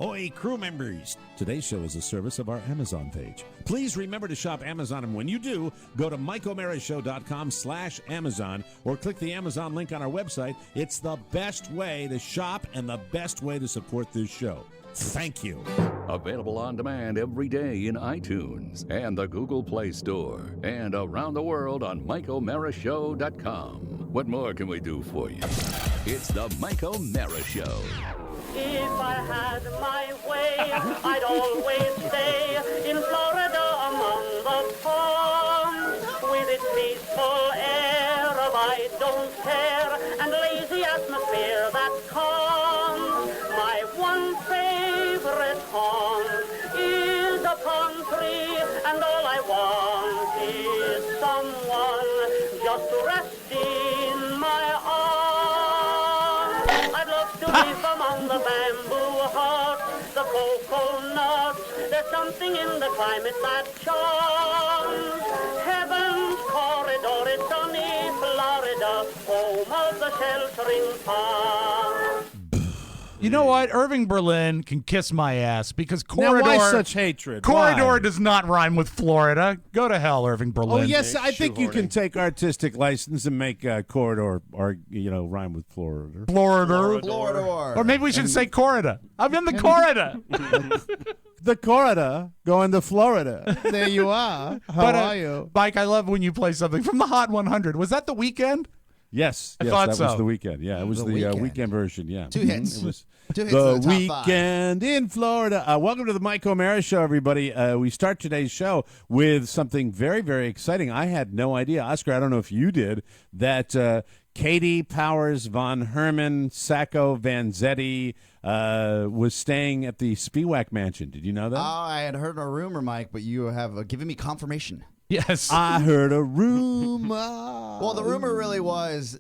Ahoy, crew members! Today's show is a service of our Amazon page. Please remember to shop Amazon, and when you do, go to MikeO'MaraShow.com/Amazon or click the Amazon link on our website. It's the best way to shop and the best way to support this show. Thank you. Available on demand every day in iTunes and the Google Play Store and around the world on MikeO'MaraShow.com. What more can we do for you? It's the Mike O'Mara Show. If I had my way, I'd always stay in Florida among the palms, with its peaceful air of I don't care and lazy atmosphere that calms. My one favorite haunt is a palm tree, and all I want is someone just to rest in my arms. I'd love to live among the bamboo huts, the coconuts. There's something in the climate that charms. Heaven's corridor is sunny Florida, home of the sheltering palm. You know what? Irving Berlin can kiss my ass because corridor. Now, why such hatred? Corridor Why? does not rhyme with Florida. Go to hell, Irving Berlin. Oh yes, I think you can take artistic license and make corridor or rhyme with Florida. Florida. Or maybe we should say corridor. I'm in the corridor. The corridor going to Florida. There you are. How are you? Mike, I love when you play something from the Hot 100. Was that the weekend? Yes, I thought that so. was the weekend. Yeah, it was the weekend version. Yeah, Two hits. It was Two hits the in the top weekend in Florida. Welcome to the Mike O'Mara Show, everybody. We start today's show with something very, very exciting. I had no idea, Oscar. I don't know if you did that. Katie Powers von Herman Sacco Vanzetti was staying at the Spiewak Mansion. Did you know that? Oh, I had heard a rumor, Mike, but you have given me confirmation. Yes. I heard a rumor. Well, the rumor really was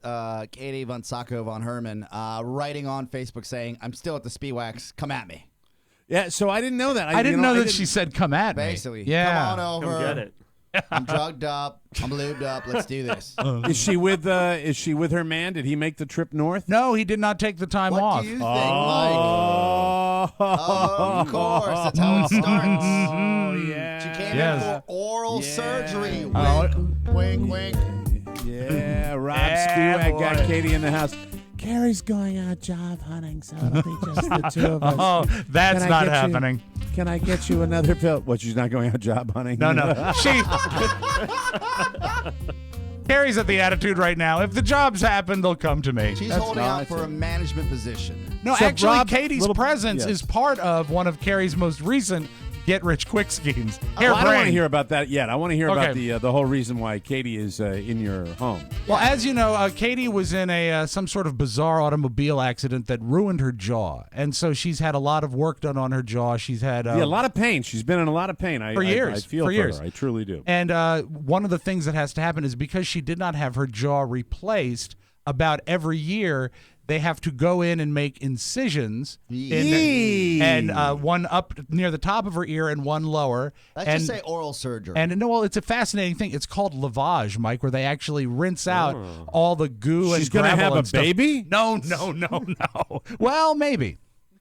Katie von Sacco von Herman writing on Facebook saying, "I'm still at the Spiewaks. Come at me." Yeah, so I didn't know that. I didn't know that she said come at me. Basically, Yeah. come on over. Come get it. I'm drugged up. I'm lubed up. Let's do this. Is she with her man? Did he make the trip north? No, he did not take the time What off. do you think, Mike? Of course, that's how it starts. Oh yeah. She came Yes. in for oral surgery. Wink, Oh. wink, wink. Yeah, Rob Yeah, Spiewak boy. got Katie in the house. Carrie's going out job hunting, so it'll be just the two of us. Oh, that's Can I not get you- happening. Can I get you another pill? What, she's not going out job hunting? No. She. Carrie's at the attitude right now. If the jobs happen, they'll come to me. She's That's- holding out for a management position. No, So, actually, Rob, Katie's little- presence yes. is part of one of Carrie's most recent get-rich-quick schemes. Well, I don't want to Hairbrained. hear about that yet. I want to hear about Okay. the whole reason why Katie is in your home. Well, as you know, Katie was in a some sort of bizarre automobile accident that ruined her jaw, and so she's had a lot of work done on her jaw. She's had Yeah, a lot of pain. She's been in a lot of pain. For years. I feel For years. her. I truly do. And one of the things that has to happen is because she did not have her jaw replaced, about every year they have to go in and make incisions, and one up near the top of her ear and one lower. Let's and, just say oral surgery. And no, well, it's a fascinating thing. It's called lavage, Mike, where they actually rinse out all the goo She's and gonna gravel have a and stuff. baby? No. Well, maybe.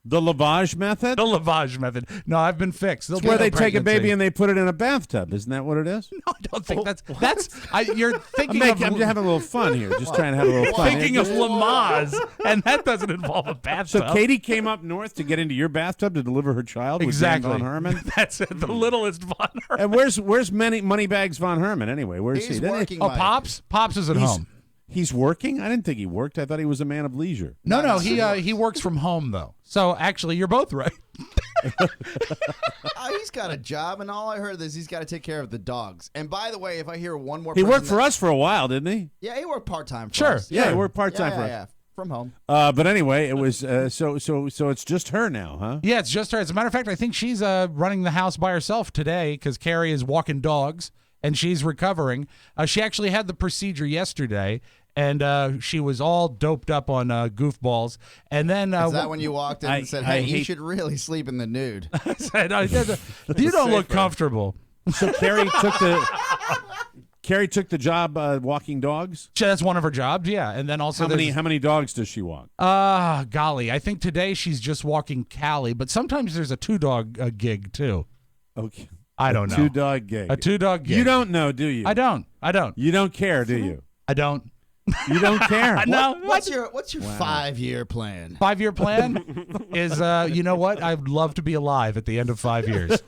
The lavage method? The lavage method. No, I've been fixed. They'll It's where do they the take a baby pregnancy. and they put it in a bathtub. Isn't that what it is? No, I don't think that's. You're thinking I'm of just having a little fun here. Just trying to have a little fun. thinking of Lamaze, and that doesn't involve a bathtub. So Katie came up north to get into your bathtub to deliver her child exactly. with Dan Von Herman? That's it. The littlest Von Herman. And where's Moneybags Von Herman anyway? Where's He's he? working, Oh, Mike. Pops is at home. He's working? I didn't think he worked. I thought he was a man of leisure. No, he works from home though. So actually, you're both right. He's got a job, and all I heard is he's got to take care of the dogs. And by the way, if I hear one more He person worked for us for a while, didn't he? Yeah, he worked part-time for Sure. us. Yeah, he worked part-time for us. Yeah, from home. But anyway, it was so it's just her now, huh? Yeah, it's just her. As a matter of fact, I think she's running the house by herself today because Carrie is walking dogs and she's recovering. She actually had the procedure yesterday. And she was all doped up on goofballs. And then Is that when you walked in and said, "Hey, you should really sleep in the nude"? I said, "You don't look comfortable." So Carrie took the job walking dogs. That's one of her jobs, yeah. And then also How many dogs does she walk? Golly, I think today she's just walking Callie, but sometimes there's a 2-dog gig too. Okay. I don't know. 2-dog gig. A 2-dog gig. You don't know, do you? I don't. You don't care, do you? I don't. You don't care. No. What's your 5-year plan? 5-year plan is, you know what? I'd love to be alive at the end of 5 years.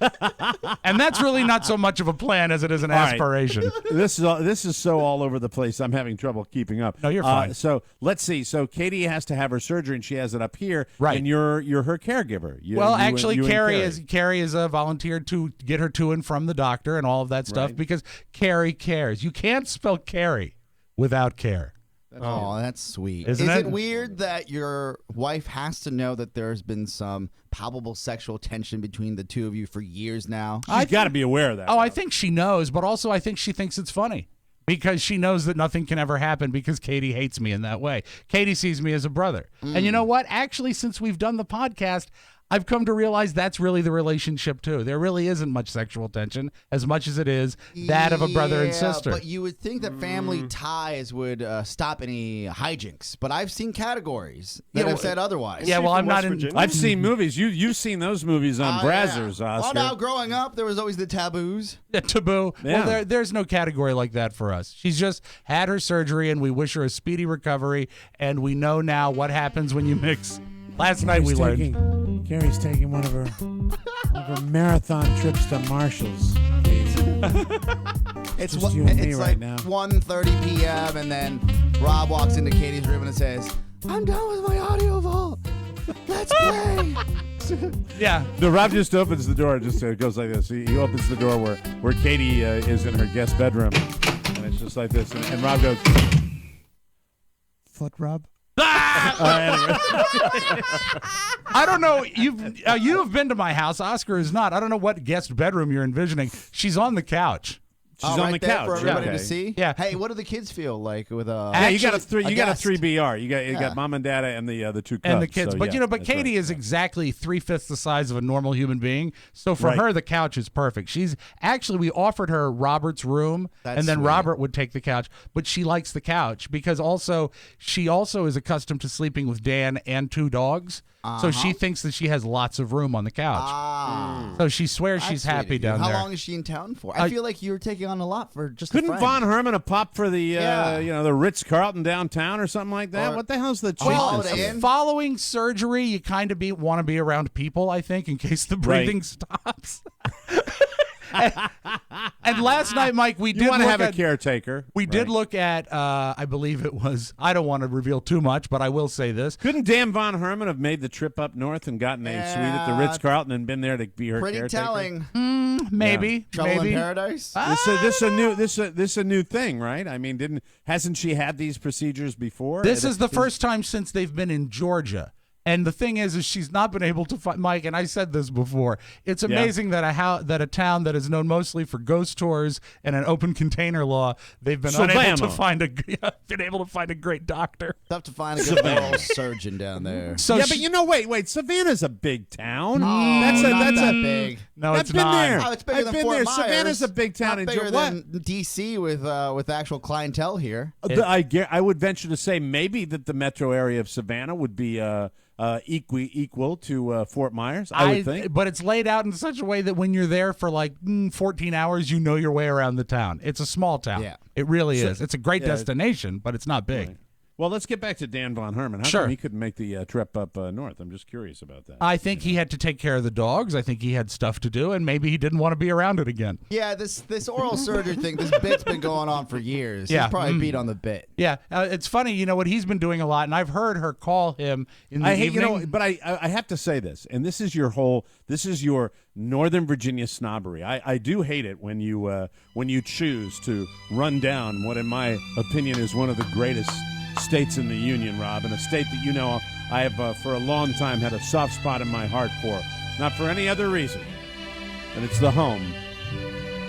And that's really not so much of a plan as it is an aspiration. This is so all over the place. I'm having trouble keeping up. No, you're fine. So let's see. So Katie has to have her surgery, and she has it up here. Right. And you're her caregiver. Carrie is volunteered to get her to and from the doctor and all of that stuff because Carrie cares. You can't spell Carrie without care. That's sweet. Isn't Is it? it weird that your wife has to know that there's been some palpable sexual tension between the two of you for years now? She's got to be aware of that. Oh, I think she knows, but also I think she thinks it's funny because she knows that nothing can ever happen because Katie hates me in that way. Katie sees me as a brother. And you know what? Actually, since we've done the podcast, I've come to realize that's really the relationship, too. There really isn't much sexual tension as much as it is that of a brother and sister. But you would think that family ties would stop any hijinks. But I've seen categories that have said otherwise. Yeah, well, I'm not in. I've seen movies. You've seen those movies on Brazzers, Oscar. Well, now, growing up, there was always the taboos. Taboo. Yeah. Well, there's no category like that for us. She's just had her surgery, and we wish her a speedy recovery. And we know now what happens when you mix. Last night we learned. Carrie's taking one of her marathon trips to Marshall's. It's Just you and me right like now. 1:30 p.m. and then Rob walks into Katie's room and says, "I'm done with my audio vault. Let's play." Yeah. No, Rob just opens the door. Just goes like this. He opens the door where Katie is in her guest bedroom, and it's just like this. And Rob goes, "Foot rub." I don't know. You've been to my house. Oscar is not. I don't know what guest bedroom you're envisioning. She's on the couch. She's on the there couch for everybody okay. to see. Yeah. Hey, what do the kids feel like with a? Yeah, you got a guest? 3BR. You got mom and dad and the two cubs. And the kids. So, but yeah, but that's Katie right. is exactly 3/5 the size of a normal human being. So for Right. her, the couch is perfect. She's actually, we offered her Robert's room, That's and then sweet. Robert would take the couch. But she likes the couch because she also is accustomed to sleeping with Dan and 2 dogs. So she thinks that she has lots of room on the couch. So she swears she's That's happy sweet of you. down there. How long is she in town for? I feel like you were taking on a lot for just. Couldn't a friend. Von Herman have popped for the Yeah. the Ritz-Carlton downtown or something like that? Or- What the hell's the Well, cheapness? Inn. Following surgery, you kind of want to be around people, I think, in case the breathing stops. And last night, Mike, we did You want to look have a at, caretaker. we did right. look at, I believe it was, I don't want to reveal too much, but I will say this. Couldn't Dan Von Herman have made the trip up north and gotten a suite at the Yeah. Ritz-Carlton and been there to be her Pretty caretaker? telling. Maybe. Trouble maybe. in Paradise. This is a new thing, right? I mean, hasn't she had these procedures before? This is the first time since they've been in Georgia. And the thing is she's not been able to find Mike. And I said this before. It's amazing that a town that is known mostly for ghost tours and an open container law, they've been unable to find a great doctor. Tough to find a good oral surgeon down there. So yeah, she- but wait. Savannah's a big town. Not that big. No, I've it's been not. there. Oh, it's bigger I've than been Fort there. Myers. Savannah's a big town. Not in bigger Georgia. than D.C. with actual clientele here. I would venture to say maybe that the metro area of Savannah would be equal to Fort Myers. I would think. But it's laid out in such a way that when you're there for like 14 hours, you know your way around the town. It's a small town. Yeah. It really is. It's a great yeah. destination, but it's not big. Right. Well, let's get back to Dan Von Herman. How Sure. come he couldn't make the trip up north? I'm just curious about that. I think he had to take care of the dogs. I think he had stuff to do, and maybe he didn't want to be around it again. Yeah, this oral surgery thing, this bit's been going on for years. Yeah. He's probably beat on the bit. Yeah, it's funny. You know what he's been doing a lot, and I've heard her call him in the I hate, evening. but I have to say this, and this is your Northern Virginia snobbery. I do hate it when you choose to run down what, in my opinion, is one of the greatest states in the union, Rob, and a state that you know I have for a long time had a soft spot in my heart for, not for any other reason, and it's the home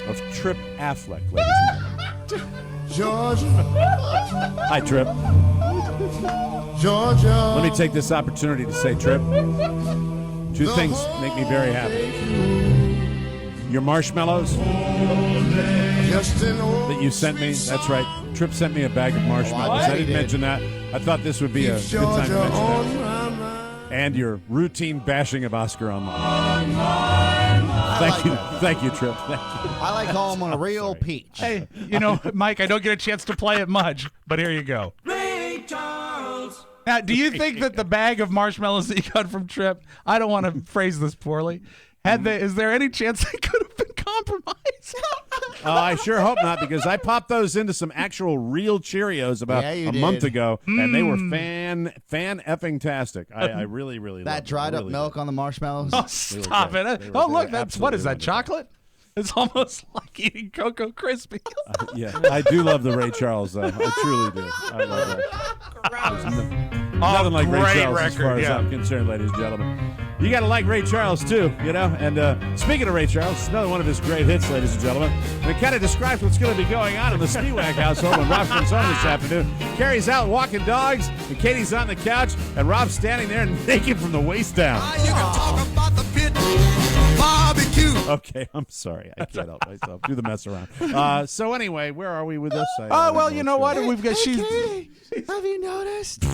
of Trip Affleck, ladies and gentlemen. Georgia, Hi, Trip. Georgia. Let me take this opportunity to say, Trip, 2 things make me very happy. Your marshmallows that you sent me. That's right. Trip sent me a bag of marshmallows. What? I didn't mention that. I thought this would be a good time to mention that. And your routine bashing of Oscar online. Thank you, Trip. Thank you. I like calling him a real peach. Hey, Mike, I don't get a chance to play it much, but here you go. Ray Charles. Now, do you think that the bag of marshmallows that you got from Trip, I don't want to phrase this poorly, is there any chance they could have been compromised? I sure hope not, because I popped those into some actual real Cheerios about a month ago, and they were fan effing tastic. I really loved That dried up milk on the marshmallows. Oh, stop it. Oh, look, what is that, chocolate? It's almost like eating Cocoa Krispies. Yeah, I do love the Ray Charles, though. I truly do. I love that. Nothing like Ray Charles as far as I'm concerned, ladies and gentlemen. You got to like Ray Charles, too, And speaking of Ray Charles, another one of his great hits, ladies and gentlemen. And it kind of describes what's going to be going on in the Spiewak household when Rob comes home this afternoon. Carrie's out walking dogs, and Katie's on the couch, and Rob's standing there naked from the waist down. You can talk about the pit barbecue. Okay, I'm sorry. I can't help myself. Do the mess around. So anyway, where are we with this? Oh, well, you know what? We've got Katie, have you noticed?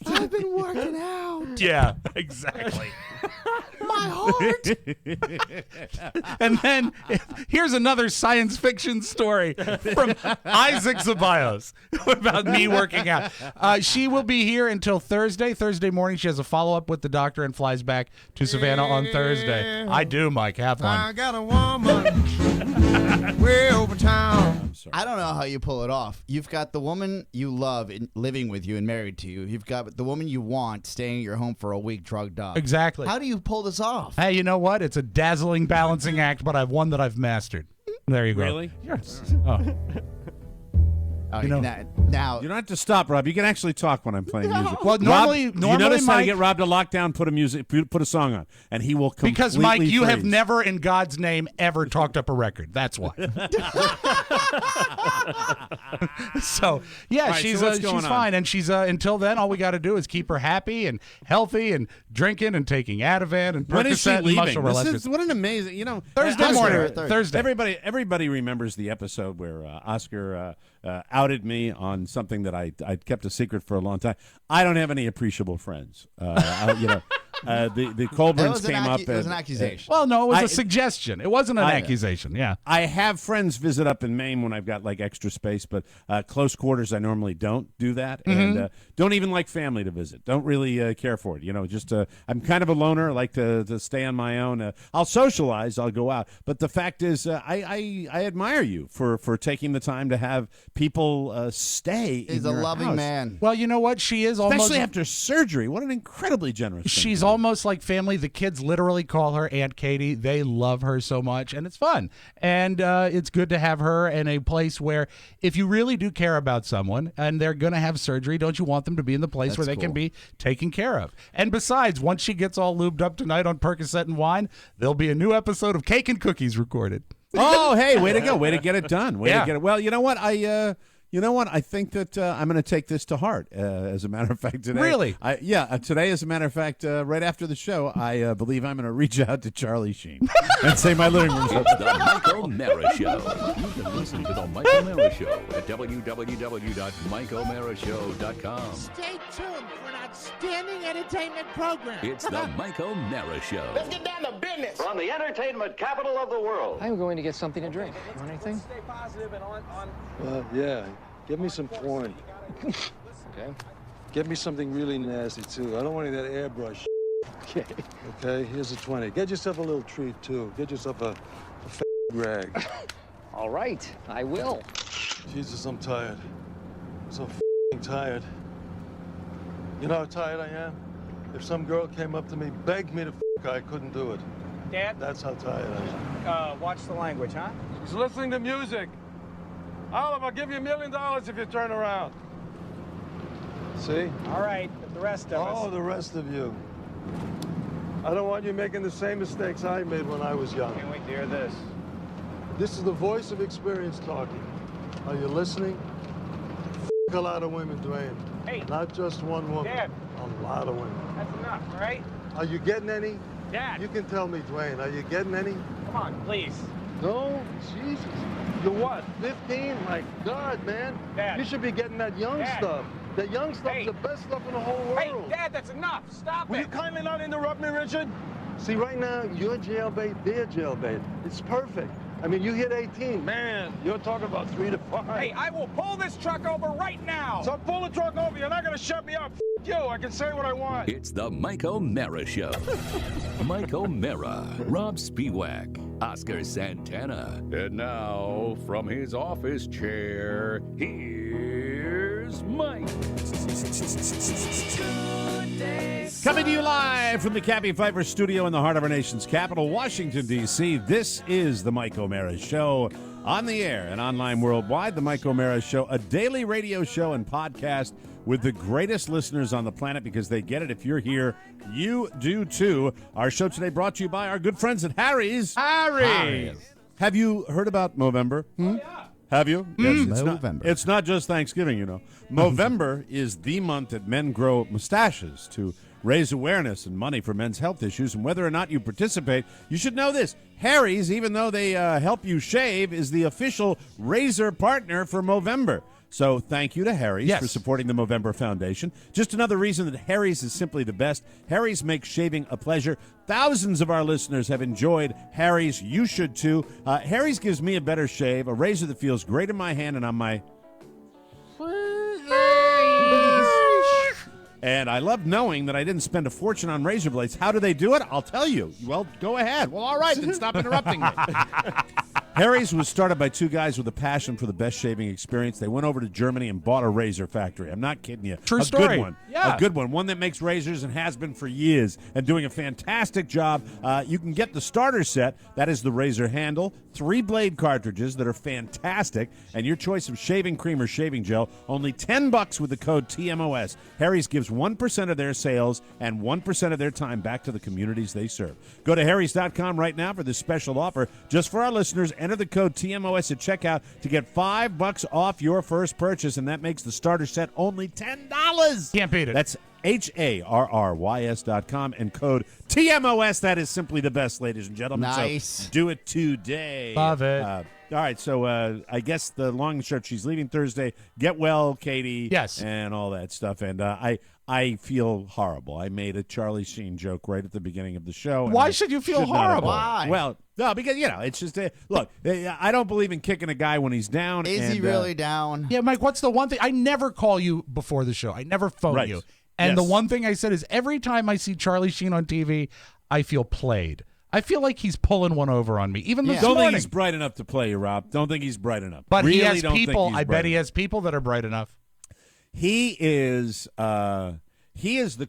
I've been working out. Yeah, exactly. My heart. And then here's another science fiction story from Isaac Zabios about me working out. She will be here until Thursday. Thursday morning, she has a follow-up with the doctor and flies back to Savannah on Thursday. I do, Mike. Have one. I got a woman way over town. I don't know how you pull it off. You've got the woman you love living with you and married to you. You've got the woman you want staying at your home for a week drugged up. Exactly. How do you pull this off? Hey, you know what? It's a dazzling balancing act, but I've one that I've mastered. There you go. Really? Yes. Oh. Now You don't have to stop, Rob. You can actually talk when I'm playing music. Well, normally, Rob, you notice how to Mike, get Rob to lock down, put a song on, and he will completely because Mike, you have freeze. never, in God's name, ever talked up a record. That's why. So yeah, Right, she's so what's going on? fine, and she's until then, all we got to do is keep her happy and healthy and drinking and taking Ativan and When is she Percocet and leaving? muscle This relaxers. is, what an amazing, Thursday Oscar, morning. Thursday. Everybody remembers the episode where Oscar outed me on something that I'd kept a secret for a long time. I don't have any appreciable friends. The Colburns came up. It was an accusation. Well, no, it was a suggestion. It wasn't an accusation. Yeah. I have friends visit up in Maine when I've got like extra space, but close quarters I normally don't do that, and don't even like family to visit. Don't really care for it. Just I'm kind of a loner. I like to stay on my own. I'll socialize. I'll go out, but the fact is, I admire you for taking the time to have people stay. He's in a your loving house. man. Well, you know what? She is almost. Especially after surgery. What an incredibly generous thing. She's almost like family. The kids literally call her Aunt Katie. They love her so much, and it's fun. And it's good to have her in a place where, if you really do care about someone and they're going to have surgery, don't you want them to be in the place where they can be taken care of? And besides, once she gets all lubed up tonight on Percocet and wine, there'll be a new episode of Cake and Cookies recorded. Oh, hey, way to go. Way to get it done. Way Yeah. to get it. Well, you know what? I think that I'm going to take this to heart. As a matter of fact, today. Really? Today, as a matter of fact, right after the show, I believe I'm going to reach out to Charlie Sheen and say my living room's It's the Michael Mara Show. You can listen to the Michael Mara Show at www.mikeomarashow.com. Stay tuned for an outstanding entertainment program. It's the Michael Mara Show. Let's get down to business. From the entertainment capital of the world. I'm going to get something to drink. Want anything? Yeah. Get me some porn. Okay. Get me something really nasty, too. I don't want any of that airbrush. Okay. Okay, here's a 20. Get yourself a little treat, too. Get yourself a rag. All right, I will. Jesus, I'm tired. I'm so tired. You know how tired I am? If some girl came up to me, begged me to I couldn't do it. Dad? That's how tired I am. Watch the language, huh? He's listening to music. Olive, I'll give you $1 million if you turn around. See? All right, but the rest of Oh, us. the rest of you. I don't want you making the same mistakes I made when I was young. Can't wait to hear this. This is the voice of experience talking. Are you listening? A lot of women, Dwayne. Hey. Not just one woman. Dad. A lot of women. That's enough, all right? Are you getting any? Dad, You can tell me, Dwayne. Are you getting any? come on, please. No? Jesus. You're what, 15? My God, man. Dad. You should be getting that young Dad. stuff. That young stuff's Hey. the best stuff in the whole world. Hey, Dad, that's enough. Stop Will it. you kindly not interrupt me, Richard? See, right now, you're jailbait, they're jailbait. It's perfect. I mean, you hit 18. Man, you're talking about 3 to 5. Hey, I will pull this truck over right now. So pull the truck over. You're not going to shut me up. F you. I can say what I want. It's the Mike O'Mara Show. Mike O'Mara, Rob Spiewak, Oscar Santana. And now, from his office chair, here's Mike. Coming to you live from the Cappy Pfeiffer studio in the heart of our nation's capital, Washington, D.C., this is the Mike O'Mara Show. On the air and online worldwide, the Mike O'Mara Show, a daily radio show and podcast with the greatest listeners on the planet because they get it. If you're here, you do too. Our show today brought to you by our good friends at Harry's. Harry's. Have you heard about Movember? Oh, yeah. Have you? Yes, it's Movember. It's not just Thanksgiving, you know. Movember is the month that men grow mustaches to raise awareness and money for men's health issues. And whether or not you participate, you should know this. Harry's, even though they help you shave, is the official razor partner for Movember. So thank you to Harry's for supporting the Movember Foundation. Just another reason that Harry's is simply the best. Harry's makes shaving a pleasure. Thousands of our listeners have enjoyed Harry's. You should too. Harry's gives me a better shave, a razor that feels great in my hand and on my... And I love knowing that I didn't spend a fortune on razor blades. How do they do it? I'll tell you. Well, go ahead. Well, all right, then stop interrupting me. Harry's was started by two guys with a passion for the best shaving experience. They went over to Germany and bought a razor factory. I'm not kidding you. True a story. Good one. Yeah. A good one. One that makes razors and has been for years and doing a fantastic job. You can get the starter set. That is the razor handle, 3 blade cartridges that are fantastic, and your choice of shaving cream or shaving gel, only $10 with the code TMOS. Harry's gives 1% of their sales and 1% of their time back to the communities they serve. Go to harrys.com right now for this special offer. Just for our listeners, enter the code TMOS at checkout to get $5 off your first purchase, and that makes the starter set only $10. Can't beat it. That's HARRYS.com and code TMOS. That is simply the best, ladies and gentlemen. Nice. So do it today. Love it. All right, so I guess the long and short, she's leaving Thursday. Get well, Katie. Yes. And all that stuff. And I feel horrible. I made a Charlie Sheen joke right at the beginning of the show. Why should you feel should not have horrible? done it. Why? Well, no, because, it's just, look, I don't believe in kicking a guy when he's down. Is he really down? Yeah, Mike, what's the one thing? I never call you before the show. I never phone Right. you. And Yes. the one thing I said is every time I see Charlie Sheen on TV, I feel played. I feel like he's pulling one over on me. Even this Don't morning. think he's bright enough to play you, Rob. Don't think he's bright enough. But really he has don't think people. he's I bright bet he enough. has people that are bright enough. He is the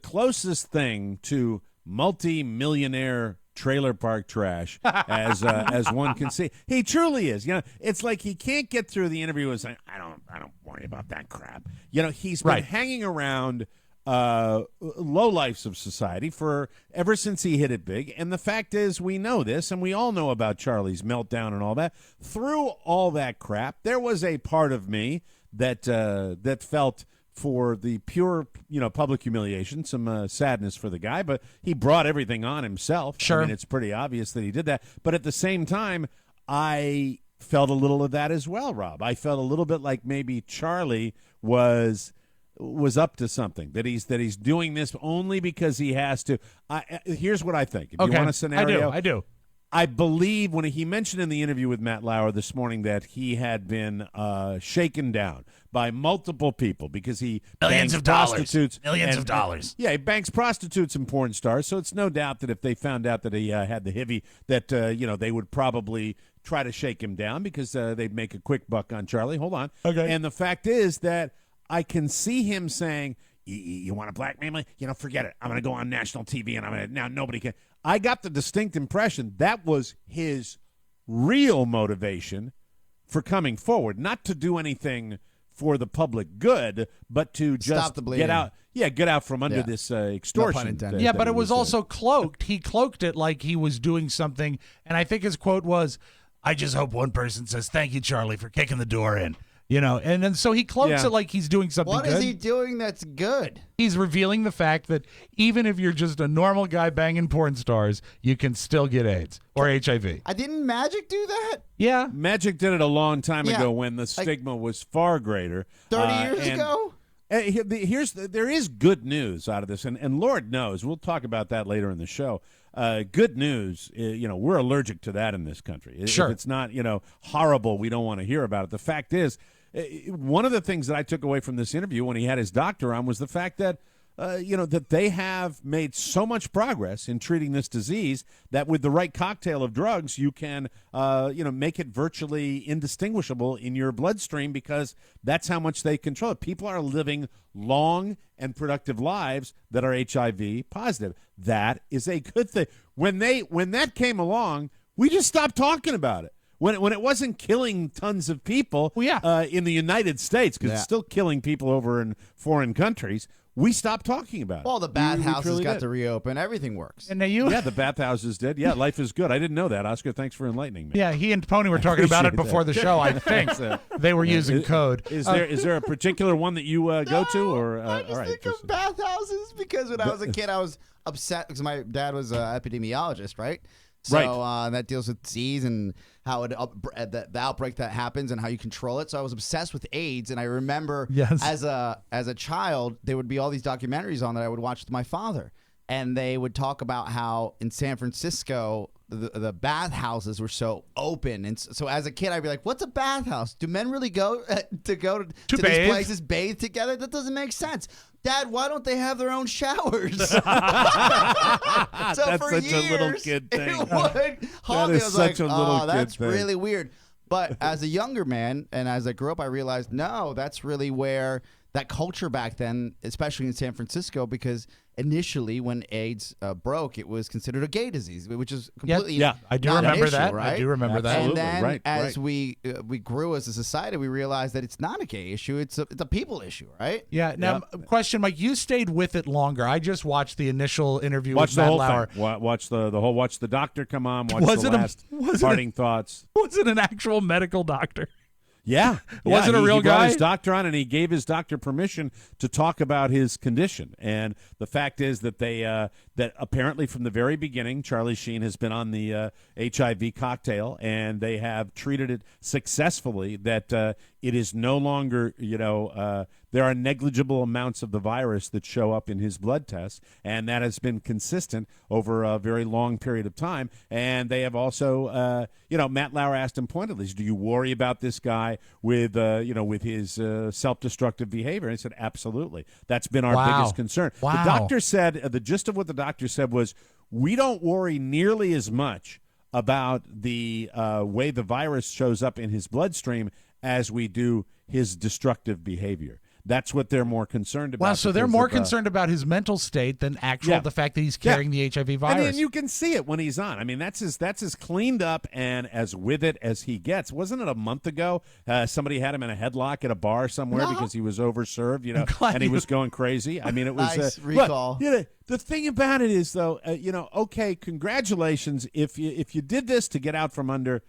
closest thing to multi-millionaire trailer park trash as one can see. He truly is. It's like he can't get through the interview and say, I don't worry about that crap. He's been Right. hanging around low lifes of society for ever since he hit it big. And the fact is, we know this, and we all know about Charlie's meltdown and all that. Through all that crap, there was a part of me that felt for the pure, public humiliation, some sadness for the guy, but he brought everything on himself. Sure. I mean, it's pretty obvious that he did that. But at the same time, I felt a little of that as well, Rob. I felt a little bit like maybe Charlie was up to something, that he's doing this only because he has to. Here's what I think. If you want a scenario, I do. I believe when he mentioned in the interview with Matt Lauer this morning that he had been shaken down by multiple people because he Millions bangs of dollars. prostitutes. Millions of dollars. Yeah, he banks prostitutes and porn stars, so it's no doubt that if they found out that he had the HIV, that they would probably try to shake him down because they'd make a quick buck on Charlie. Hold on. Okay. And the fact is that I can see him saying, you want to blackmail me? Forget it. I'm going to go on national TV, and now nobody can. I got the distinct impression that was his real motivation for coming forward, not to do anything for the public good, but to just Stop the bleeding. get out from under this extortion. No pun intended. Yeah, that but he it was doing. also cloaked. He cloaked it like he was doing something. And I think his quote was, I just hope one person says, thank you, Charlie, for kicking the door in. And then so he cloaks it like he's doing something What good. is he doing that's good? He's revealing the fact that even if you're just a normal guy banging porn stars, you can still get AIDS or HIV. Didn't Magic do that? Yeah. Magic did it a long time Yeah. ago when the stigma was far greater. 30 years and- ago? There is good news out of this, and Lord knows we'll talk about that later in the show. Good news, we're allergic to that in this country. Sure. If it's not horrible, we don't want to hear about it. The fact is, one of the things that I took away from this interview when he had his doctor on was the fact that that they have made so much progress in treating this disease that with the right cocktail of drugs, you can, make it virtually indistinguishable in your bloodstream because that's how much they control it. People are living long and productive lives that are HIV positive. That is a good thing. When that came along, we just stopped talking about it. When it wasn't killing tons of people in the United States, because it's still killing people over in foreign countries, we stopped talking about it. Well, the We bathhouses truly got did. to reopen. Everything works. And now you Yeah, the bathhouses did. Yeah, life is good. I didn't know that, Oscar. Thanks for enlightening me. Yeah, he and Pony were talking about it appreciate before that. the show. I think they were using code. Is there a particular one that you go to, or I just all right? think of bathhouses because when I was a kid, I was upset because my dad was an epidemiologist, right? So that deals with disease and how the outbreak that happens and how you control it. So I was obsessed with AIDS, and I remember as a child, there would be all these documentaries on that I would watch with my father, and they would talk about how in San Francisco the bathhouses were so open, and so as a kid I'd be like, "What's a bathhouse? Do men really go to these bathe? places bathe together? That doesn't make sense." Dad, why don't they have their own showers? So That's for such years, a little kid thing. it would haunt me. is I was such like, a little oh, that's kid thing." really weird. But as a younger man and as I grew up, I realized, no, that's really where that culture back then, especially in San Francisco, because initially when AIDS broke, it was considered a gay disease, which is completely I do not an remember issue, that. right? I do remember that. And Absolutely. then as we grew as a society, we realized that it's not a gay issue; it's a people issue, right? Yeah. Now, question, Mike. You stayed with it longer. I just watched the initial interview Watch with the Matt whole Lauer. thing. Watch the whole. Watch the doctor come on. Watch Was the it a- last was it a- parting thoughts. Was it an actual medical doctor? Yeah. Was it a real he brought guy? his doctor on, and he gave his doctor permission to talk about his condition. And the fact is that they that apparently from the very beginning, Charlie Sheen has been on the HIV cocktail, and they have treated it successfully. That it is no longer, there are negligible amounts of the virus that show up in his blood tests, and that has been consistent over a very long period of time. And they have also, Matt Lauer asked him pointedly, "Do you worry about this guy with his self-destructive behavior?" And he said, "Absolutely. That's been our Wow. biggest concern." Wow. The doctor said, the gist of what the doctor said was, "We don't worry nearly as much about the way the virus shows up in his bloodstream as we do his destructive behavior." That's what they're more concerned about. Wow, so they're because more of, concerned about his mental state than the fact that he's carrying the HIV virus. And you can see it when he's on. I mean, that's as cleaned up and as with it as he gets. Wasn't it a month ago somebody had him in a headlock at a bar somewhere because he was overserved, and he was going crazy? I mean, it was Nice recall. Look, the thing about it is, though, okay, congratulations if you did this to get out from under.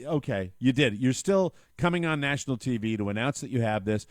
Okay, you did. You're still coming on national TV to announce that you have this.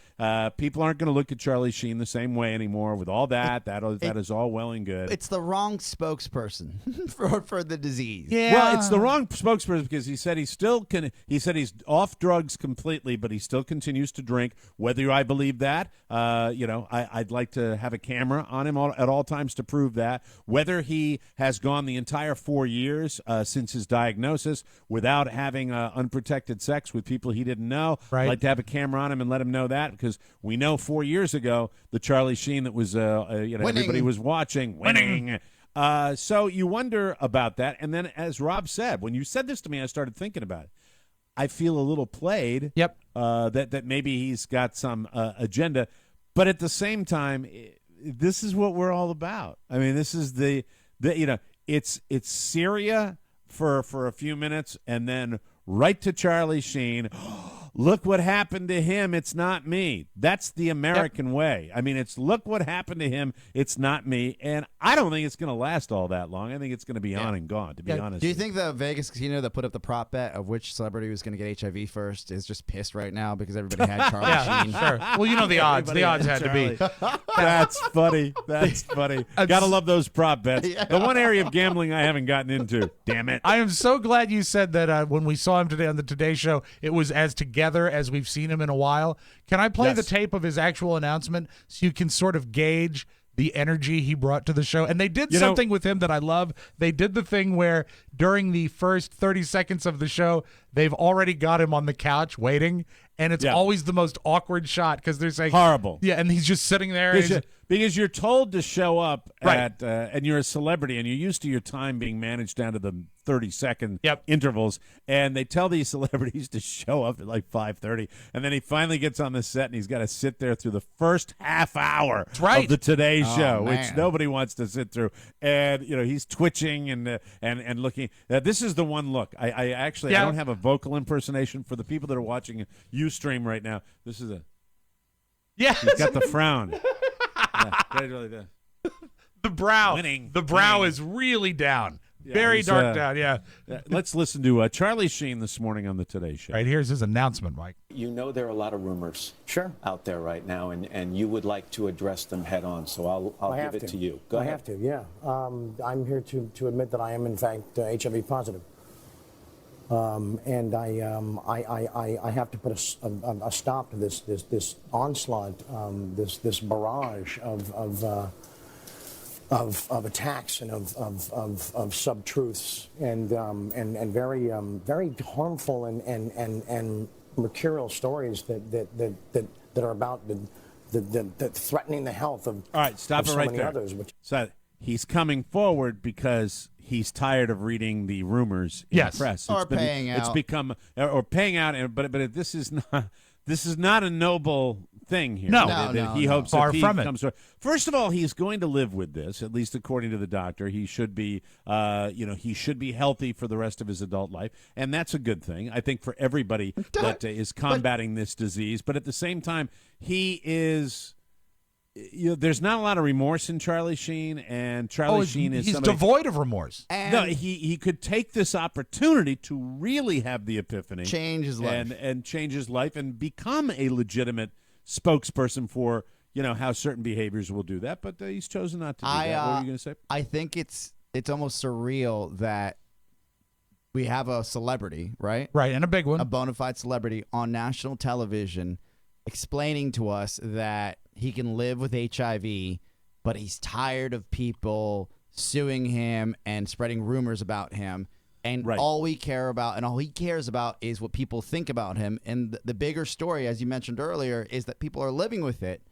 People aren't going to look at Charlie Sheen the same way anymore. With all that, that is all well and good. It's the wrong spokesperson for the disease. Yeah. Well, it's the wrong spokesperson because he said he still can. He said he's off drugs completely, but he still continues to drink. Whether I believe that, I'd like to have a camera on him at all times to prove that. Whether he has gone the entire 4 years since his diagnosis without having unprotected sex with people he didn't know, Right. I'd like to have a camera on him and let him know that, because we know 4 years ago the Charlie Sheen that was everybody was watching winning. So you wonder about that. And then, as Rob said, when you said this to me, I started thinking about it. I feel a little played. Yep. That maybe he's got some agenda, but at the same time, this is what we're all about. I mean, this is it's Syria for a few minutes, and then right to Charlie Sheen. look what happened to him, it's not me. That's the American way. I mean, it's look what happened to him, it's not me. And I don't think it's going to last all that long. I think it's going to be on and gone, to be honest. Do you think the Vegas casino that put up the prop bet of which celebrity was going to get HIV first is just pissed right now because everybody had Charlie Sheen? Sure. Well, you know the odds. The odds had to be. That's funny. That's funny. Gotta love those prop bets. The one area of gambling I haven't gotten into. Damn it. I am so glad you said that when we saw him today on the Today Show, it was as together as we've seen him in a while. Can I play the tape of his actual announcement so you can sort of gauge the energy he brought to the show? And they did something with him that I love. They did the thing where during the first 30 seconds of the show, they've already got him on the couch waiting, and it's always the most awkward shot because they're saying horrible. Yeah, and he's just sitting there. Because you're told to show up at, and you're a celebrity, and you're used to your time being managed down to the 30-second intervals, and they tell these celebrities to show up at like 5:30, and then he finally gets on the set, and he's got to sit there through the first half hour of the Today Show, which nobody wants to sit through, and he's twitching and looking. This is the one look. I don't have a vocal impersonation for the people that are watching Ustream right now. This is he's got the frown. The brow. Winning. The brow is really down. Very dark down, yeah. Let's listen to Charlie Sheen this morning on the Today Show. Right, here's his announcement, Mike. You know there are a lot of rumors out there right now, and you would like to address them head on, so I'll give it to you. Go ahead. I have to, yeah. I'm here to admit that I am, in fact, HIV positive. And I have to put a stop to this onslaught, this barrage of attacks and of sub-truths and very harmful and mercurial stories that are about that threatening the health of all right. Stop it so right many there. Others. So he's coming forward because he's tired of reading the rumors in the press. Or paying out. It's become or paying out, but this is not a noble thing here. No, he hopes far that he from it. comes. First of all, he's going to live with this, at least according to the doctor. He should be, he should be healthy for the rest of his adult life, and that's a good thing. I think for everybody that is combating this disease. But at the same time, he is. There's not a lot of remorse in Charlie Sheen, and Charlie Sheen is he's somebody, devoid of remorse. No, he could take this opportunity to really have the epiphany, change his life, and change his life, and become a legitimate spokesperson for how certain behaviors will do that. But he's chosen not to do that. What were you going to say? I think it's almost surreal that we have a celebrity, right, and a big one, a bona fide celebrity on national television, explaining to us that he can live with HIV, but he's tired of people suing him and spreading rumors about him. And all we care about and all he cares about is what people think about him. And the bigger story, as you mentioned earlier, is that people are living with it.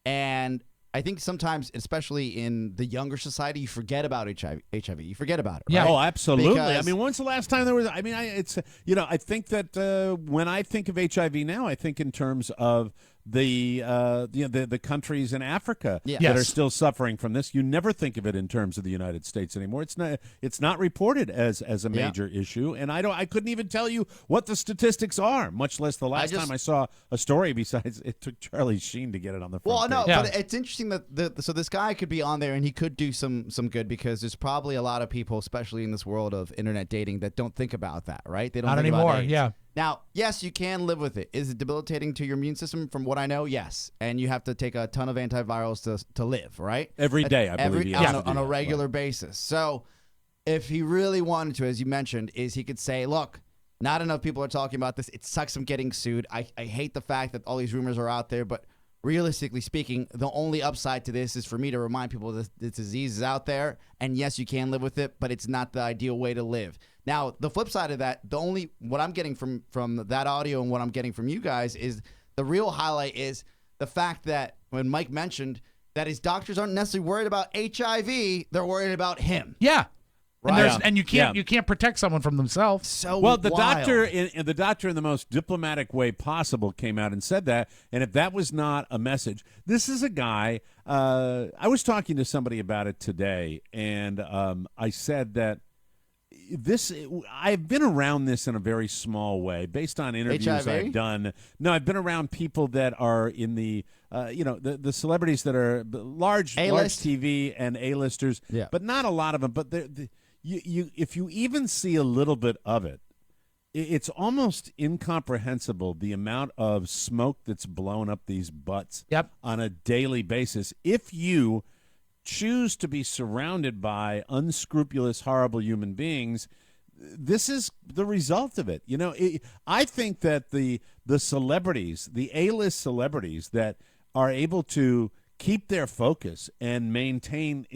And I think sometimes, especially in the younger society, you forget about HIV. You forget about it. Yeah. Right? Oh, absolutely. Because, I mean, when's the last time there was? I mean, it's I think that when I think of HIV now, I think in terms of the countries in Africa that are still suffering from this. You never think of it in terms of the United States anymore. It's not reported as a major issue, and I couldn't even tell you what the statistics are, much less the last time I saw a story. Besides, it took Charlie Sheen to get it on the front. Well, no, page. but it's interesting that so this guy could be on there and he could do some good, because there's probably a lot of people, especially in this world of internet dating, that don't think about that, right? They don't Not think anymore. About AIDS. Yeah. Now, yes, you can live with it. Is it debilitating to your immune system? From what I know, yes. And you have to take a ton of antivirals to live, right? Every day, I believe. On a regular basis. So if he really wanted to, as you mentioned, is he could say, look, not enough people are talking about this. It sucks I'm getting sued. I hate the fact that all these rumors are out there, but realistically speaking, the only upside to this is for me to remind people that this disease is out there, and yes, you can live with it, but it's not the ideal way to live. Now, the flip side of that, what I'm getting from that audio and what I'm getting from you guys is the real highlight is the fact that when Mike mentioned that his doctors aren't necessarily worried about HIV, they're worried about him. Yeah. Right. And you can't protect someone from themselves. So well, the wild. doctor in the most diplomatic way possible came out and said that. And if that was not a message, this is a guy. I was talking to somebody about it today, and I said that I've been around this in a very small way based on interviews HIV? I've done. No, I've been around people that are in the the celebrities that are large TV and A-listers, but not a lot of them. But if you even see a little bit of it, it's almost incomprehensible the amount of smoke that's blown up these butts on a daily basis. If you choose to be surrounded by unscrupulous, horrible human beings, this is the result of it. I think that the celebrities, the A-list celebrities that are able to keep their focus and maintain,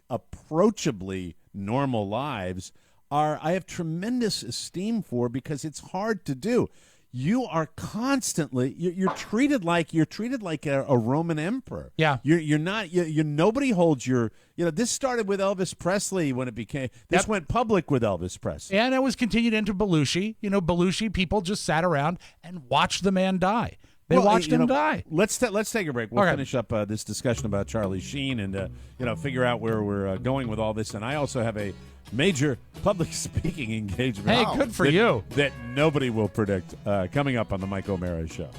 approachably normal lives I have tremendous esteem for, because it's hard to do. You are constantly you're treated like a Roman emperor. Yeah, you're not. Nobody holds your. This started with Elvis Presley when it became. This went public with Elvis Presley, and it was continued into Belushi. Belushi, people just sat around and watched the man die. They watched him die. Let's take a break. We'll finish up this discussion about Charlie Sheen and figure out where we're going with all this. And I also have a major public speaking engagement. Hey, good for you. That nobody will predict coming up on the Mike O'Mara Show.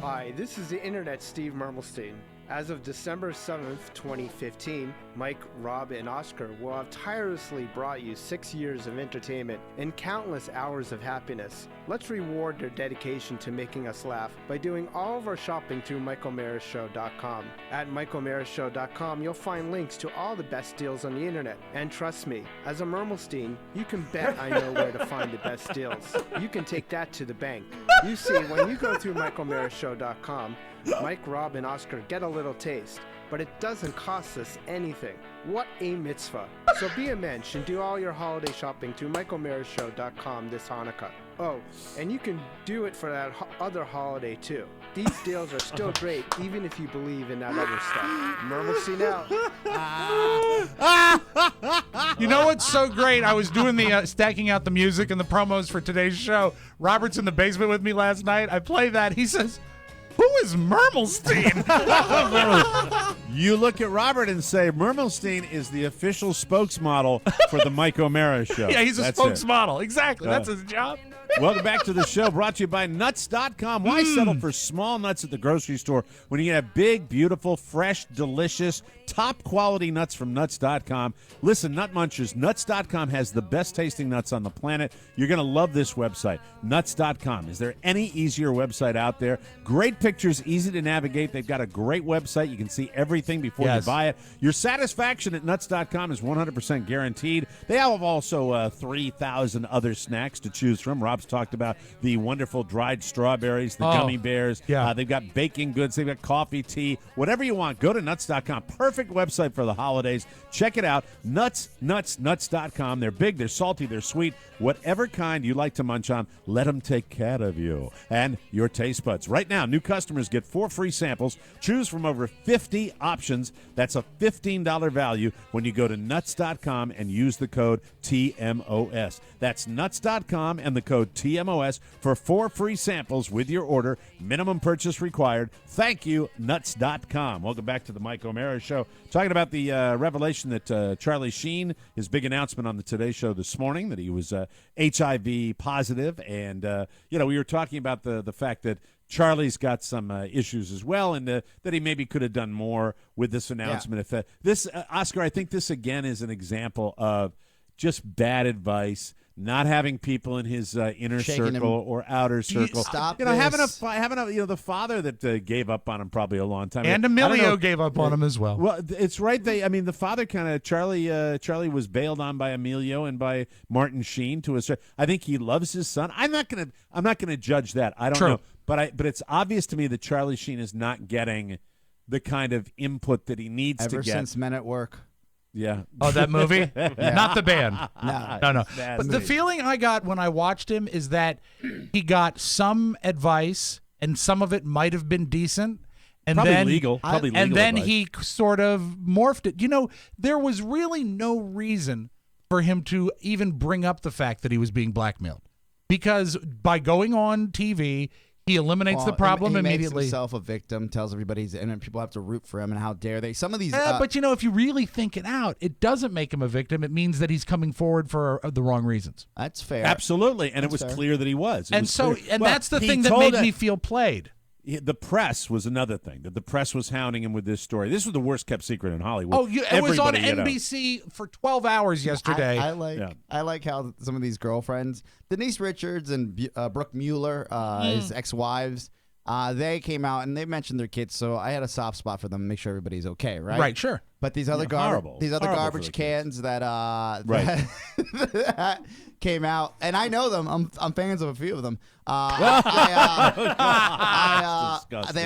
Hi, this is the Internet Steve Mermelstein. As of December 7th, 2015, Mike, Rob, and Oscar will have tirelessly brought you 6 years of entertainment and countless hours of happiness. Let's reward their dedication to making us laugh by doing all of our shopping through MikeO'MaraShow.com. At MikeO'MaraShow.com, you'll find links to all the best deals on the internet. And trust me, as a Mermelstein, you can bet I know where to find the best deals. You can take that to the bank. You see, when you go through MikeO'MaraShow.com, Mike, Rob, and Oscar get a little taste, but it doesn't cost us anything. What a mitzvah. So be a mensch and do all your holiday shopping through MikeO'MaraShow.com this Hanukkah. Oh, and you can do it for that other holiday too. These deals are still great, even if you believe in that other stuff. Mermelstein out. You know what's so great? I was doing the stacking out the music and the promos for today's show. Robert's in the basement with me last night. I play that. He says, "Who is Mermelstein?" You look at Robert and say, Mermelstein is the official spokesmodel for the Mike O'Mara Show. Yeah, he's a That's spokesmodel. Exactly. That's his job. Welcome back to the show, brought to you by Nuts.com. Why settle for small nuts at the grocery store when you can have big, beautiful, fresh, delicious, top-quality nuts from Nuts.com? Listen, Nut Munchers, Nuts.com has the best-tasting nuts on the planet. You're going to love this website, Nuts.com. Is there any easier website out there? Great pictures, easy to navigate. They've got a great website. You can see everything before you buy it. Your satisfaction at Nuts.com is 100% guaranteed. They have also 3,000 other snacks to choose from. Rob's talked about the wonderful dried strawberries, the gummy bears. Yeah. They've got baking goods. They've got coffee, tea, whatever you want. Go to Nuts.com. Perfect website for the holidays. Check it out. Nuts.com. They're big, they're salty, they're sweet. Whatever kind you like to munch on, let them take care of you and your taste buds. Right now, new customers get 4 free samples. Choose from over 50 options. That's a $15 value when you go to Nuts.com and use the code TMOS. That's Nuts.com and the code TMOS for 4 free samples with your order. Minimum purchase required. Thank you, Nuts.com. Welcome back to the Mike O'Mara Show. Talking about the revelation that Charlie Sheen, his big announcement on the Today Show this morning, that he was HIV positive. And, we were talking about the fact that Charlie's got some issues as well, and that he maybe could have done more with this announcement. Yeah. If this, Oscar, I think this again is an example of just bad advice. Not having people in his inner circle or outer circle. Stop having a the father that gave up on him probably a long time. And Emilio gave up on him as well. Well, it's right. The father kind of Charlie was bailed on by Emilio and by Martin Sheen to a certain. I think he loves his son. I'm not gonna judge that. I don't know, but it's obvious to me that Charlie Sheen is not getting the kind of input that he needs to get. Ever since Men at Work. Yeah. Oh, that movie? Not the band. No. But movie. The feeling I got when I watched him is that he got some advice, and some of it might have been decent. And probably then, legal. Probably legal and then advice. he sort of morphed it. There was really no reason for him to even bring up the fact that he was being blackmailed. Because by going on TV, He eliminates the problem he immediately. Makes himself a victim, tells everybody and then people have to root for him, and how dare they? Some of these, but if you really think it out, it doesn't make him a victim. It means that he's coming forward for the wrong reasons. That's fair. Absolutely, and That's it was fair. clear that he was. That's the thing that made me feel played. The press was another thing, that the press was hounding him with this story. This was the worst kept secret in Hollywood. Oh, it was on NBC for 12 hours yesterday. I like how some of these girlfriends, Denise Richards and Brooke Mueller, his ex-wives, they came out and they mentioned their kids. So I had a soft spot for them, make sure everybody's okay, right? Right, sure. But these other garbage cans that that came out, and I know them. I'm fans of a few of them. They're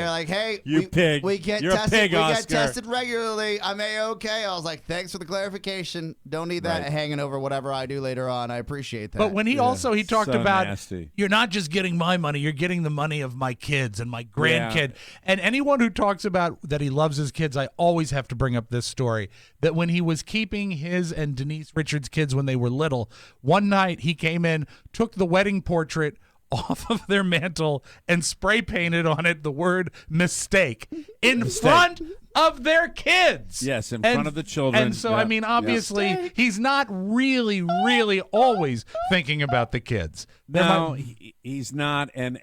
like, "Hey, pig. We get You're tested. A pig, we Oscar. get tested regularly. I'm okay." I was like, "Thanks for the clarification. Don't need that hanging over whatever I do later on. I appreciate that." But when he talked So about, nasty. you're not just getting my money, you're getting the money of my kids and my grandkid. And anyone who talks about that he loves his kids, I always have to bring up this story, that when he was keeping his and Denise Richards' kids when they were little, one night he came in, took the wedding portrait off of their mantle and spray painted on it the word mistake in front of their kids. Yes, in front of the children. And so, I mean, obviously, he's not really always thinking about the kids. No, he's not, and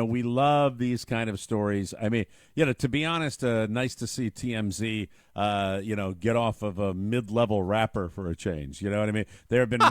we love these kind of stories. I mean, to be honest, nice to see TMZ, get off of a mid-level rapper for a change. You know what I mean? There have been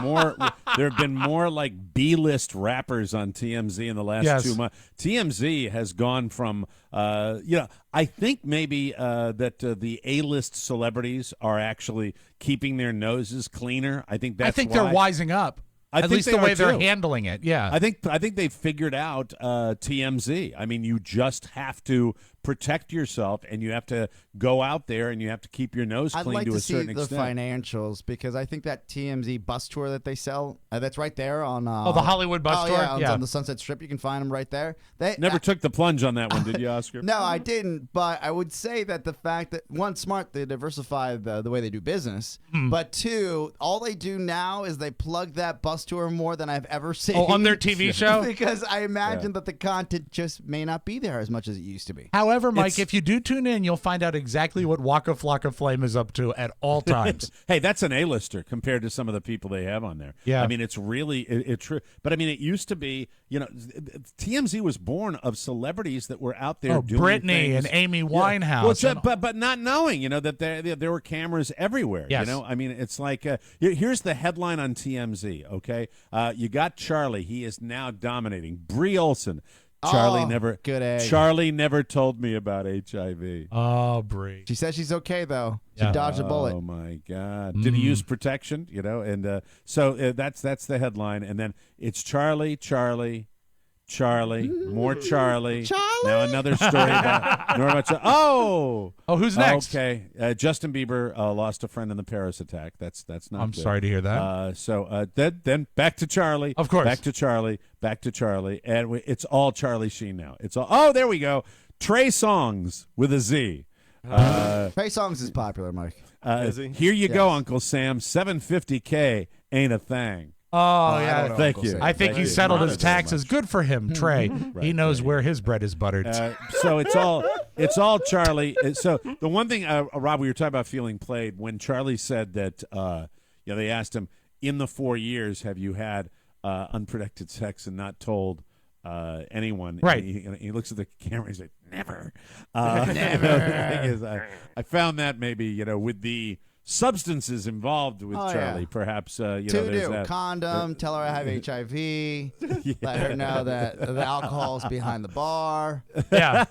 more like B-list rappers on TMZ in the last 2 months. TMZ has gone from, I think maybe that the A-list celebrities are actually keeping their noses cleaner. I think they're wising up. At least the way they're handling it, yeah. I think they've figured out TMZ. I mean, you just have to protect yourself, and you have to go out there, and you have to keep your nose clean to a certain extent. I'd like to see the financials, because I think that TMZ bus tour that they sell, that's right there on... the Hollywood bus tour? Yeah, on the Sunset Strip. You can find them right there. They never took the plunge on that one, did you, Oscar? No, I didn't, but I would say that the fact that, one, smart, they diversify the way they do business, but two, all they do now is they plug that bus tour more than I've ever seen. Oh, on their TV show? Because I imagine that the content just may not be there as much as it used to be. However, Mike, if you do tune in, you'll find out exactly what Waka Flocka Flame is up to at all times. Hey, that's an A-lister compared to some of the people they have on there. Yeah. I mean, it's really true. But I mean, it used to be, TMZ was born of celebrities that were out there doing Britney things. and Amy Winehouse. But not knowing, that there were cameras everywhere. Yes. I mean, it's like, here's the headline on TMZ, okay? You got Charlie. He is now dominating. Brie Olson. Charlie never told me about HIV. Oh, Brie. She says she's okay, though. She dodged a bullet. Oh, my God. Did he use protection? And so that's the headline. And then it's Charlie, more Charlie. Now another story about Charlie. Who's next? Okay. Justin Bieber lost a friend in the Paris attack. That's not I'm good. sorry to hear that. So then back to Charlie. Of course. Back to Charlie. And it's all Charlie Sheen now. It's all. Oh, there we go. Trey Songz with a Z. Trey Songz is popular, Mike. Here you go, Uncle Sam. $750K ain't a thing. Oh, yeah. Thank you. I think he settled his taxes. Good for him, Trey. He knows where his bread is buttered. So it's all Charlie. So the one thing, Rob, we were talking about feeling played when Charlie said that. They asked him, in the 4 years, have you had unprotected sex and not told anyone? Right. And he looks at the camera. He's like, never. Never. The thing is, I found that maybe with the substances involved with Charlie, perhaps there's that. Condom, tell her I have HIV, let her know that the alcohol's behind the bar. Yeah.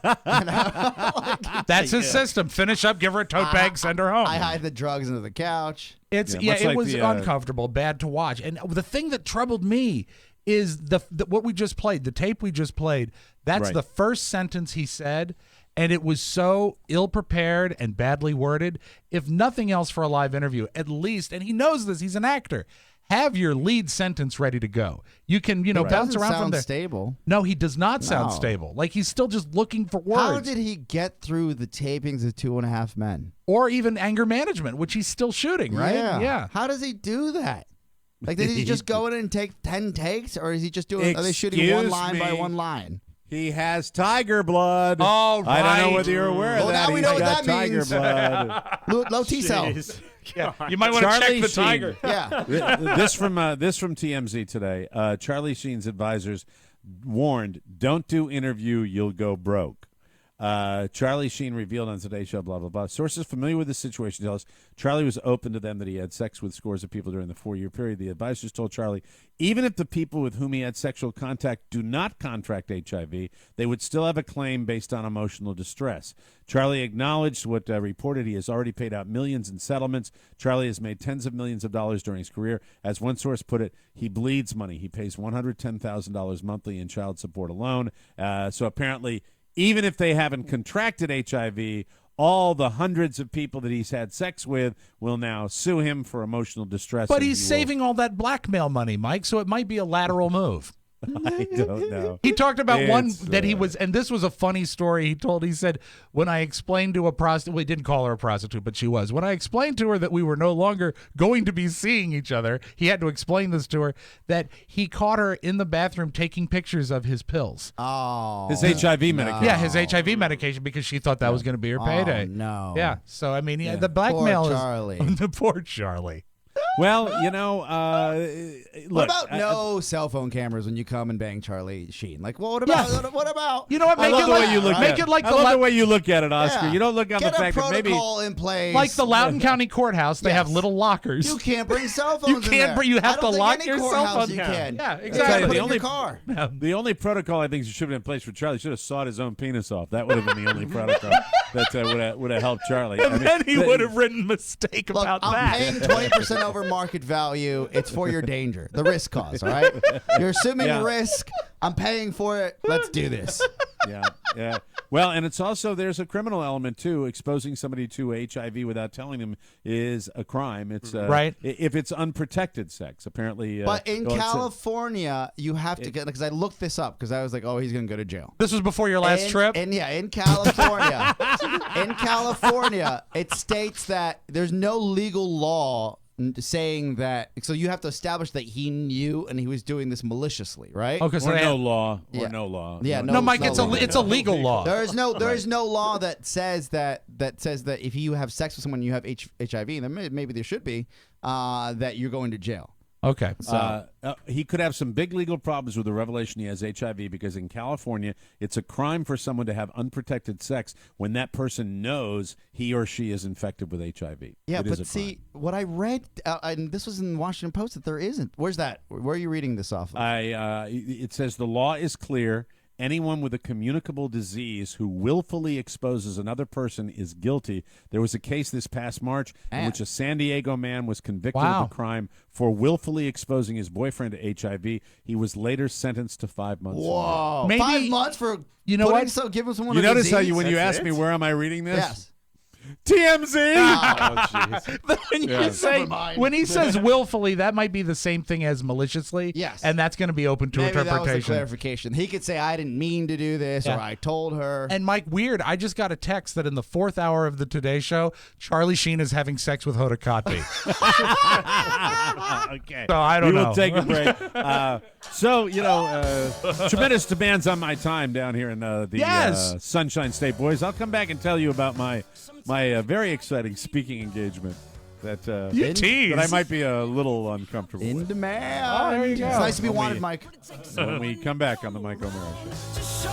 That's his system. Finish up, give her a tote bag, send her home. I hide the drugs under the couch. It was uncomfortable, bad to watch. And the thing that troubled me is what we just played, the tape we just played. That's the first sentence he said. And it was so ill-prepared and badly worded. If nothing else for a live interview, at least, and he knows this, he's an actor, have your lead sentence ready to go. You can, bounce around from there. Stable. No, he does not sound stable. Like he's still just looking for words. How did he get through the tapings of 2.5 Men? Or even Anger Management, which he's still shooting, right? Yeah. How does he do that? Like, did he just go in and take 10 takes, or is he just doing? Are they shooting one line by one line? He has tiger blood. Oh, I don't know right. whether you're aware of Well, that. now we He's know what got that tiger means. blood. Low T cell. Yeah, you might want to check Charlie the Sheen. tiger. Yeah. this from TMZ today. Charlie Sheen's advisors warned, "Don't do interview, you'll go broke." Charlie Sheen revealed on Today's Show, blah, blah, blah. Sources familiar with the situation tell us Charlie was open to them that he had sex with scores of people during the 4-year period. The advisors told Charlie, even if the people with whom he had sexual contact do not contract HIV, they would still have a claim based on emotional distress. Charlie acknowledged what reported he has already paid out millions in settlements. Charlie has made tens of millions of dollars during his career. As one source put it, he bleeds money. He pays $110,000 monthly in child support alone. So apparently, even if they haven't contracted HIV, all the hundreds of people that he's had sex with will now sue him for emotional distress. But he's saving all that blackmail money, Mike, so it might be a lateral move. I don't know. He talked about one It's, that he was, and this was a funny story he said, when I explained to a prostitute, well, he didn't call her a prostitute, but she was. When I explained to her that we were no longer going to be seeing each other, he had to explain this to her, that he caught her in the bathroom taking pictures of his pills. Oh. His HIV medication. Yeah, his HIV medication, because she thought that was going to be her payday. no. Yeah, so, I mean, the blackmail Poor is... Charlie. The poor Charlie. Well, you know, What look. about no cell phone cameras when you come and bang Charlie Sheen? Like, well, what about? Yeah. What about? You know what? I Make love it the like, way you look make at it like I the love the way you look at it, Oscar. Yeah. You don't look on Get the fact a that maybe protocol in place. like the Loudoun County Courthouse, they have little lockers. You can't bring cell phones. You in can't there. bring. You have I to don't think lock any your cell courthouse phone. You can. Yeah, Put exactly. it The in only- your car. the only protocol I think should have been in place for Charlie should have sawed his own penis off. That would have been the only protocol that would have helped Charlie. And then he would have written mistake Look, about I'm that. paying 20% over market value. It's for your danger, the risk cause. All right, you're assuming Yeah. risk. I'm paying for it. Let's do this. Yeah. Well, and it's also there's a criminal element too. Exposing somebody to HIV without telling them is a crime. It's Right. if it's unprotected sex. Apparently, But in well, it's California, you have to get because I looked this up because I was like, oh, he's gonna go to jail. This was before your last trip. And yeah, in California, it states that there's no legal law saying that. So you have to establish that he knew and he was doing this maliciously, right? Okay, so or they no have- law. Yeah. Or no law. Yeah, no, Mike, it's law. a legal law. There is no law that says that if you have sex with someone and you have HIV, then maybe there should be that you're going to jail. Okay. He could have some big legal problems with the revelation he has HIV because in California, it's a crime for someone to have unprotected sex when that person knows he or she is infected with HIV. Yeah, It is but a see, crime. what I read, and this was in the Washington Post, that there isn't. Where's that? Where are you reading this off of? It says the law is clear. Anyone with a communicable disease who willfully exposes another person is guilty. There was a case this past March in which a San Diego man was convicted of the crime for willfully exposing his boyfriend to HIV. He was later sentenced to 5 months. Whoa! Maybe- 5 months for You know what? giving someone You a notice how disease? when you ask me where am I reading this? Yes. TMZ. when, you Yeah. say, Never mind. when he says willfully, that might be the same thing as maliciously. Yes. And that's going to be open to Maybe that was the interpretation. clarification. He could say, "I didn't mean to do this," or Yeah. "I told her." And Mike, weird, I just got a text that in the 4th hour of the Today Show, Charlie Sheen is having sex with Hoda Kotb. Okay. So I don't we know. will take a break. Tremendous demands on my time down here in the Yes. Sunshine State, boys. I'll come back and tell you about my very exciting speaking engagement that You tease. that I might be a little uncomfortable In with. demand. Oh, there you go. It's nice to be When wanted, we- Mike. When we come back on the Mike O'Mara Show.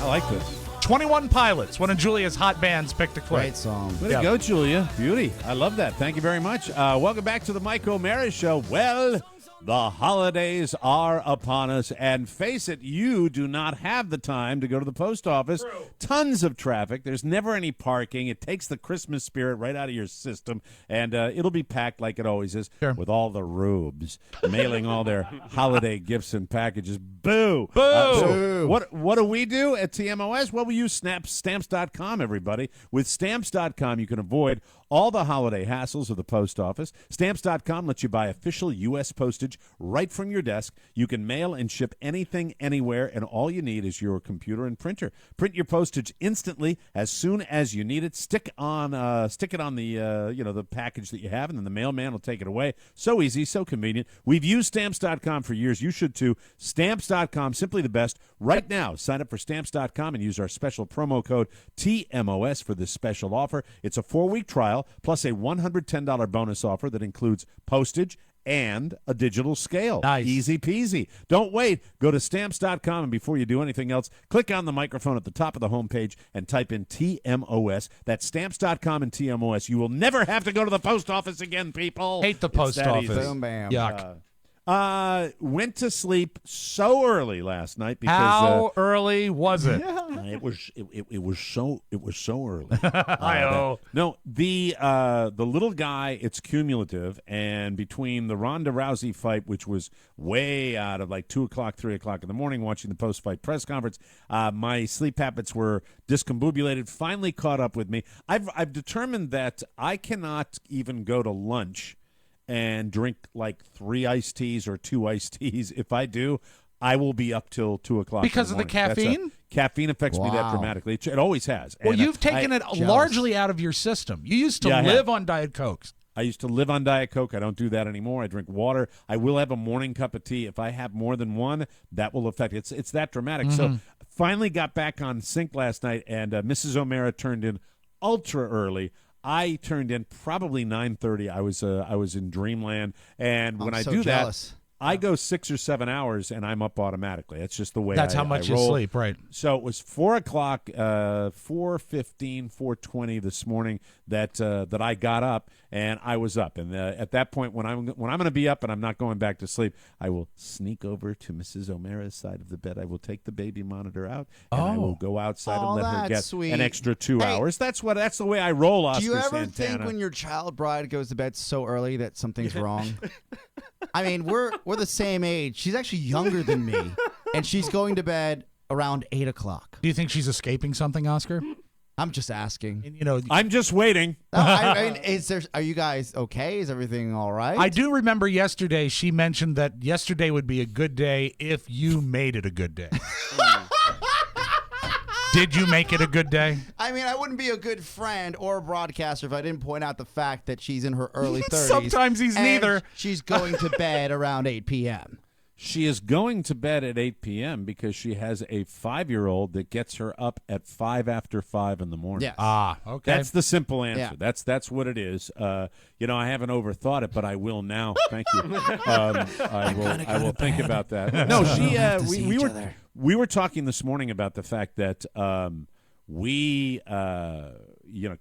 I like this. 21 Pilots, one of Julia's hot bands, picked a clip. Great song. Way to go, Julia. Beauty. I love that. Thank you very much. Welcome back to the Mike O'Mara Show. Well, the holidays are upon us, and face it, you do not have the time to go to the post office. Tons of traffic. There's never any parking. It takes the Christmas spirit right out of your system, and it'll be packed like it always is with all the rubes mailing all their holiday gifts and packages. Boo! Boo! So what do we do at TMOS? Well, we use Stamps.com, everybody. With Stamps.com, you can avoid all the holiday hassles of the post office. Stamps.com lets you buy official U.S. postage postage right from your desk. You can mail and ship anything, anywhere, and all you need is your computer and printer. Print your postage instantly as soon as you need it. Stick it on the the package that you have, and then the mailman will take it away. So easy, so convenient. We've used Stamps.com for years. You should too. Stamps.com, simply the best. Right now, sign up for Stamps.com and use our special promo code TMOS for this special offer. It's a 4-week trial plus a $110 bonus offer that includes postage and a digital scale. Nice. Easy peasy. Don't wait. Go to Stamps.com, and before you do anything else, click on the microphone at the top of the homepage and type in TMOS. That's Stamps.com and TMOS. You will never have to go to the post office again, people. Hate the post office. Boom, bam. Yuck. Went to sleep so early last night because How early was it? it was so early. I No, the little guy, it's cumulative, and between the Ronda Rousey fight, which was way out of like 2 o'clock, 3 o'clock in the morning, watching the post-fight press conference, my sleep habits were discombobulated. Finally caught up with me. I've determined that I cannot even go to lunch and drink like 3 iced teas or 2 iced teas. If I do, I will be up till 2 o'clock because in the of the morning. caffeine. Caffeine affects me that dramatically. It always has. Well, And, you've taken it largely out of your system. You used to live on Diet Cokes. I used to live on Diet Coke. I don't do that anymore. I drink water. I will have a morning cup of tea. If I have more than one, that will affect it. It's that dramatic. So finally got back on sync last night, and Mrs. O'Mara turned in ultra early. I turned in probably 9:30. I was in dreamland, and when I do jealous. that, I go 6 or 7 hours, and I'm up automatically. That's just the way. That's how much I you roll. sleep, right? So it was 4 o'clock, 4:15, 4:20 this morning that I got up, and I was up. And at that point, when I'm going to be up and I'm not going back to sleep, I will sneak over to Mrs. O'Mara's side of the bed. I will take the baby monitor out, and I will go outside and let her get sweet. an extra 2 hours. That's the way I roll, Oscar Do you ever Santana. think when your child bride goes to bed so early that something's wrong? I mean, we're the same age. She's actually younger than me, and she's going to bed around 8 o'clock. Do you think she's escaping something, Oscar? I'm just asking. And, I'm just waiting. I mean, are you guys okay? Is everything all right? I do remember yesterday she mentioned that yesterday would be a good day if you made it a good day. Did you make it a good day? I mean, I wouldn't be a good friend or a broadcaster if I didn't point out the fact that she's in her early 30s. Sometimes he's and neither. She's going to bed around 8 p.m. She is going to bed at 8 p.m. because she has a 5-year-old that gets her up at 5 after 5 in the morning. Yes. Ah, okay. That's the simple answer. Yeah. That's what it is. I haven't overthought it, but I will now. Thank you. I will think about that. No, we were talking this morning about the fact that a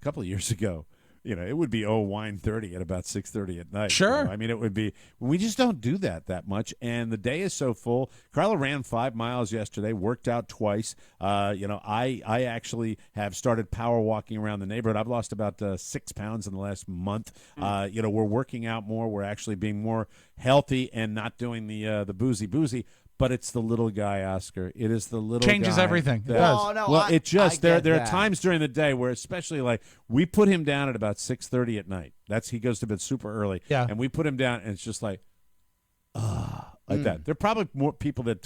couple of years ago, it would be wine 30 at about 6:30 at night. Sure. I mean, it would be. We just don't do that much, and the day is so full. Carla ran 5 miles yesterday, worked out twice. I actually have started power walking around the neighborhood. I've lost about 6 pounds in the last month. We're working out more. We're actually being more healthy and not doing the boozy. But it's the little guy, Oscar. It is the little Changes guy everything. that- It does. Oh, no, well, it just there are that. times during the day where, especially like we put him down at about 6:30 at night. He goes to bed super early. Yeah. And we put him down, and it's just like that. There are probably more people that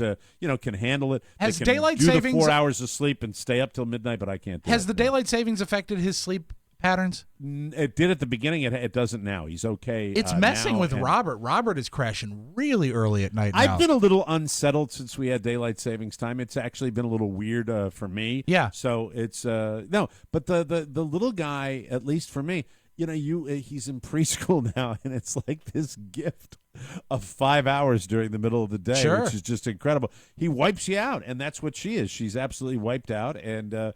can handle it. Has They can daylight do savings- the 4 hours of sleep and stay up till midnight, but I can't. Do Has it. the daylight savings affected his sleep patterns? It did at the beginning. It doesn't now. He's okay. It's messing now, with and Robert. Robert is crashing really early at night now. I've been a little unsettled since we had daylight savings time. It's actually been a little weird for me. Yeah. So it's no, but the little guy, at least for me, he's in preschool now, and it's like this gift of 5 hours during the middle of the day, Sure. which is just incredible. He wipes you out, and that's what she is. She's absolutely wiped out, and I'll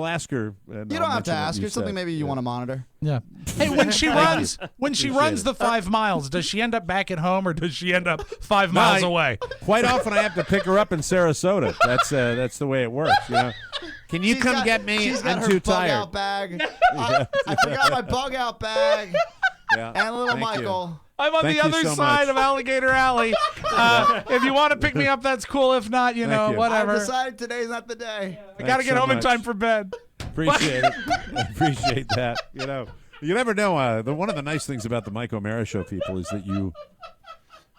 ask her. And You don't have to ask her. Something maybe you want to monitor. Yeah. Hey, when she runs the 5 miles, does she end up back at home or does she end up 5 miles away? Quite often, I have to pick her up in Sarasota. That's the way it works. Can you come get me? She's got I'm her too bug tired. out bag. I forgot my bug out bag. Yeah. And little Thank you. Michael. I'm on Thank the you other so side much. of Alligator Alley. If you want to pick me up, that's cool. If not, you. whatever. I decided today's not the day. I got to get so home in much. time for bed. Appreciate it. I appreciate that. You never know. One of the nice things about the Mike O'Mara Show, people, is that you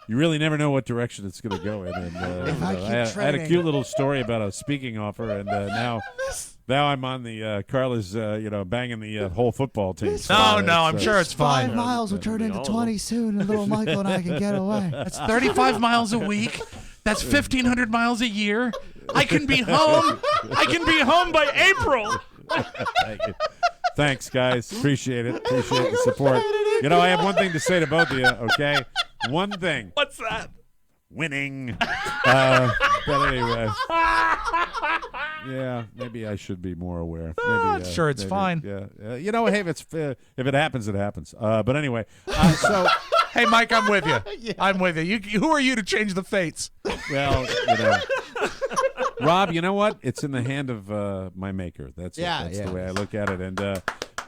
really never know what direction it's going to go in. And I had a cute little story about a speaking offer, and now I'm on the Carla's, banging the whole football team. So, I'm sure it's fine. 5 miles will turn into 20 soon, and little Michael and I can get away. That's 35 miles a week. That's 1,500 miles a year. I can be home. I can be home by April. Thank you. Thanks, guys. Appreciate it. Appreciate the support. I have one thing to say to both of you, okay? One thing. What's that? Winning. But anyway. Yeah, maybe I should be more aware. Maybe, sure, it's fine. Yeah. Hey, if it happens, it happens. But anyway, so... Hey, Mike, I'm with you. Yeah. I'm with you. Who are you to change the fates? Well, Rob, you know what? It's in the hand of my maker. That's the way I look at it. And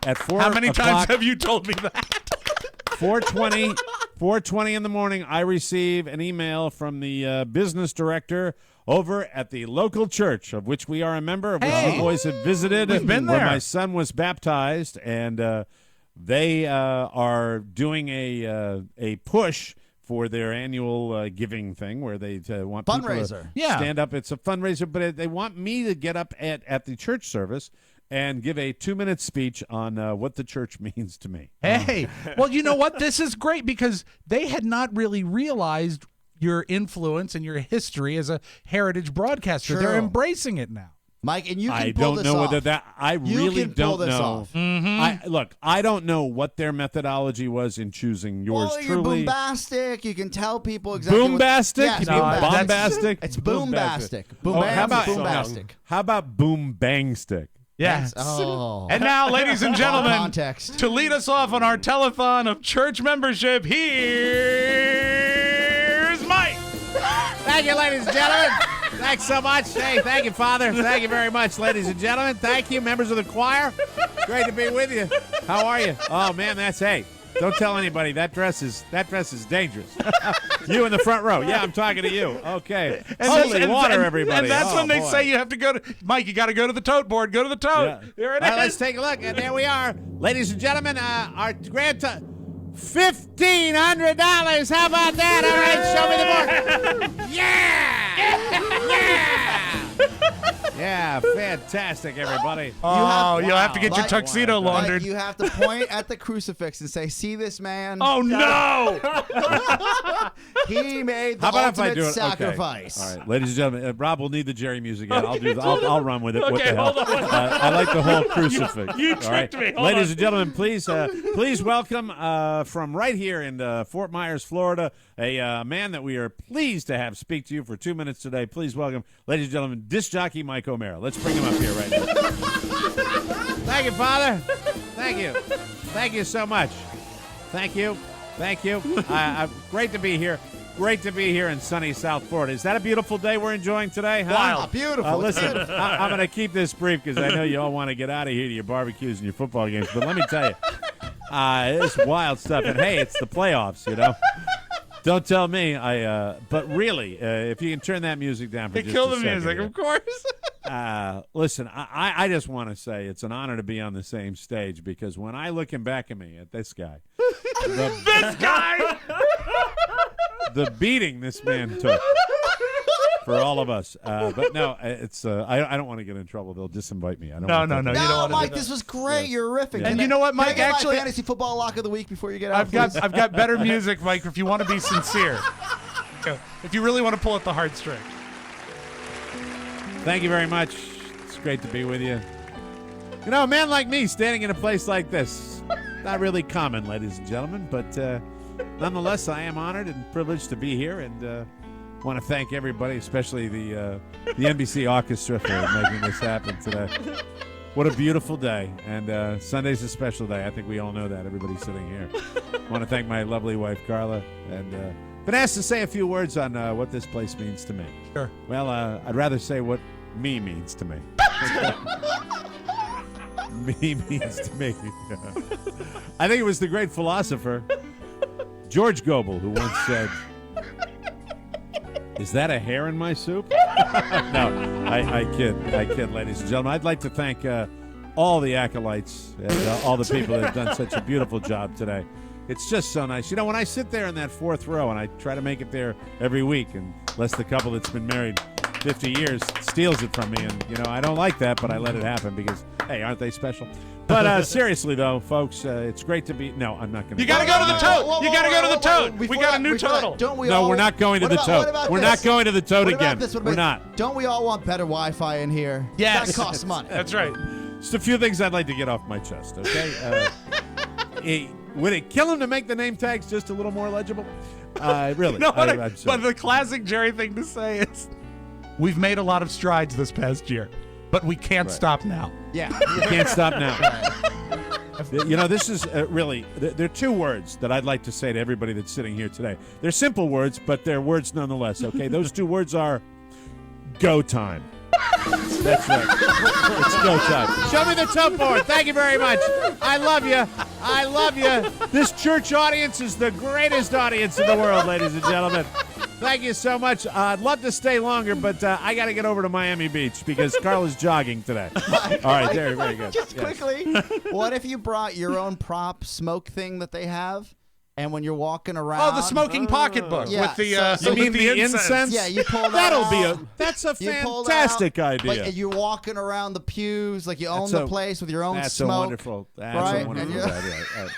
at 4 How many o'clock, times have you told me that? 4:20 in the morning, I receive an email from the business director over at the local church of which we are a member, of which the boys have visited. We've been there. Where my son was baptized, and they are doing a push for their annual giving thing where they want fundraiser. People to stand up. It's a fundraiser, but they want me to get up at the church service and give a 2-minute speech on what the church means to me. Hey, well, you know what? This is great because they had not really realized your influence and your history as a heritage broadcaster. True. They're embracing it now. Mike, and you can I pull don't this know off. whether that. I really don't this know. Off. Mm-hmm. I don't know what their methodology was in choosing yours. Well, you're truly, bombastic. You can tell people exactly. Boombastic. Yes, Bombastic. It's boombastic. How about boombastic? How about boom bang stick? Yes. Oh. And now, ladies and gentlemen, Context. to lead us off on our telethon of church membership, here's Mike. Thank you, ladies and gentlemen. Thanks so much. Hey, thank you, Father. Thank you very much, ladies and gentlemen. Thank you, members of the choir. Great to be with you. How are you? Oh man, don't tell anybody. That dress is dangerous. You in the front row. Yeah, I'm talking to you. Okay. Holy water, everybody. And that's when they boy. say you have to go to Mike. You got to go to the tote board. Go to the tote. Yeah. Here it All right, is. let's take a look. And there we are. Ladies and gentlemen, our grand $1,500. How about that? All right, show me the board. Yeah, fantastic, everybody. You'll have to get your tuxedo laundered. Like, you have to point at the crucifix and say, "See this man? Oh no! He made the How about if I ultimate do it? sacrifice." Okay. All right, ladies and gentlemen, Rob will need the Jerry music. I'll run with it. What Okay, the hell? hold on. I like the whole crucifix. You All right? tricked me. Hold Ladies on. and gentlemen, please welcome from right here in Fort Myers, Florida, a man that we are pleased to have speak to you for 2 minutes today. Please welcome, ladies and gentlemen, disc jockey Mike O'Mara. Let's bring him up here right now. Thank you, Father. Thank you. Thank you so much. Thank you. Thank you. Great to be here. Great to be here in sunny South Florida. Is that a beautiful day we're enjoying today? Huh? Wow, beautiful. Listen, I'm going to keep this brief because I know you all want to get out of here to your barbecues and your football games. But let me tell you, it's wild stuff. And, hey, it's the playoffs, Don't tell me. But really, if you can turn that music down for just Kill a the second music, here. of course. Listen, I just want to say it's an honor to be on the same stage because when I looking back at me, at this guy, This guy. the beating this man took for all of us. But no, it's I don't want to get in trouble. They'll disinvite me. I don't. No, want no, that no. to- You don't No, want to Mike, do this was great. You're riffing. And Can you know what, can I Mike, get my actually- fantasy football lock of the week before you get out. I've got please? better music, Mike. If you want to be sincere, if you really want to pull at the heartstring. Thank you very much. It's great to be with you. A man like me standing in a place like this, not really common, ladies and gentlemen, but nonetheless, I am honored and privileged to be here, and want to thank everybody, especially the NBC Orchestra for making this happen today. What a beautiful day, and Sunday's a special day. I think we all know that, everybody sitting here. I want to thank my lovely wife, Carla, and been asked to say a few words on what this place means to me. Sure. Well, I'd rather say what me means to me. Me means to me. I think it was the great philosopher George Goebel who once said, "Is that a hair in my soup?" No, I kid, ladies and gentlemen. I'd like to thank all the acolytes and all the people that have done such a beautiful job today. It's just so nice. You know, when I sit there in that fourth row, and I try to make it there every week, unless the couple that's been married 50 years steals it from me, and, you know, I don't like that, but I let it happen because, hey, aren't they special? But seriously, though, folks, it's great to be. No, I'm not going to. You got to go to the tote. You got to go to the tote. We got a new total. No, we're not going to the tote. We're not going to the tote again. We're not. Don't we all want better Wi-Fi in here? Yes. That costs money. That's right. Just a few things I'd like to get off my chest, okay? Would it kill him to make the name tags just a little more legible? Really? No, I'm sorry. but the classic Jerry thing to say is, we've made a lot of strides this past year, but we can't stop now. Yeah. You can't stop now. You know, this is really, there are two words that I'd like to say to everybody that's sitting here today. They're simple words, but they're words nonetheless, okay? Those two words are go time. That's right. It's go time. Show me the tote board. Thank you very much. I love you. I love you. This church audience is the greatest audience in the world, ladies and gentlemen. Thank you so much. I'd love to stay longer, but I got to get over to Miami Beach because Carl is jogging today. All right, very, very good. Just quickly, what if you brought your own prop smoke thing that they have? And when you're walking around, Oh, the smoking pocketbook with the you mean the incense? Yeah, you pull that That's a fantastic idea. Like you're walking around the pews, like you own the place with your own that's smoke. A wonderful. That's right? a wonderful idea.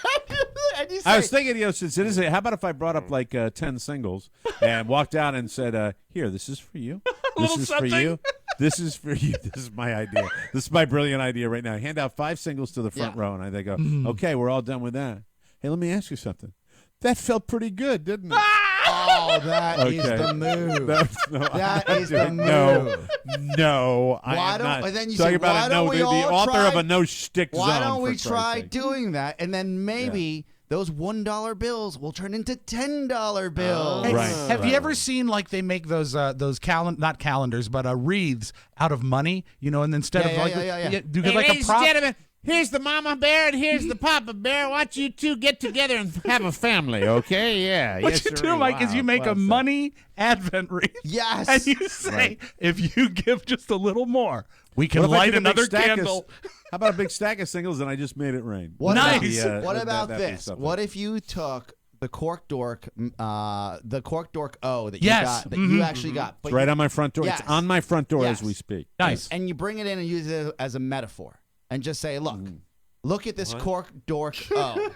And you say, I was thinking, you know, since it is, how about if I brought up like 10 singles and walked out and said, "Here, this is for you. This is for you. This is for you. This is my idea. This is my brilliant idea right now. Hand out 5 singles to the front row, and they go, okay, we're all done with that. Hey, let me ask you something. That felt pretty good, didn't it? Oh, that is the move. That is the move. No, why don't? And then you talking say, about why don't we the all author try, of a no shtick zone. Why don't we for try Christ's sake. doing that? And then maybe those $1 bills will turn into $10 bills. Right. Have you ever seen like they make those not calendars but wreaths out of money? You know, and instead of like you get like a ladies prop. and gentlemen, here's the mama bear and here's the papa bear. Why don't you two get together and have a family, okay? Yeah. What yes, you do, sirree. Mike, is you make Well a said. money advent wreath. Yes. And you say, if you give just a little more, we can What if I light did a big another stack of- candle. How about a big stack of singles and I just made it rain? What Nice. About, what about that'd be this? something. What if you took the cork dork O that you Yes. got, that you actually got, but It's right on my front door. Yes. It's on my front door Yes. as we speak. Nice. and you bring it in and use it as a metaphor, and just say, look at this cork dork O.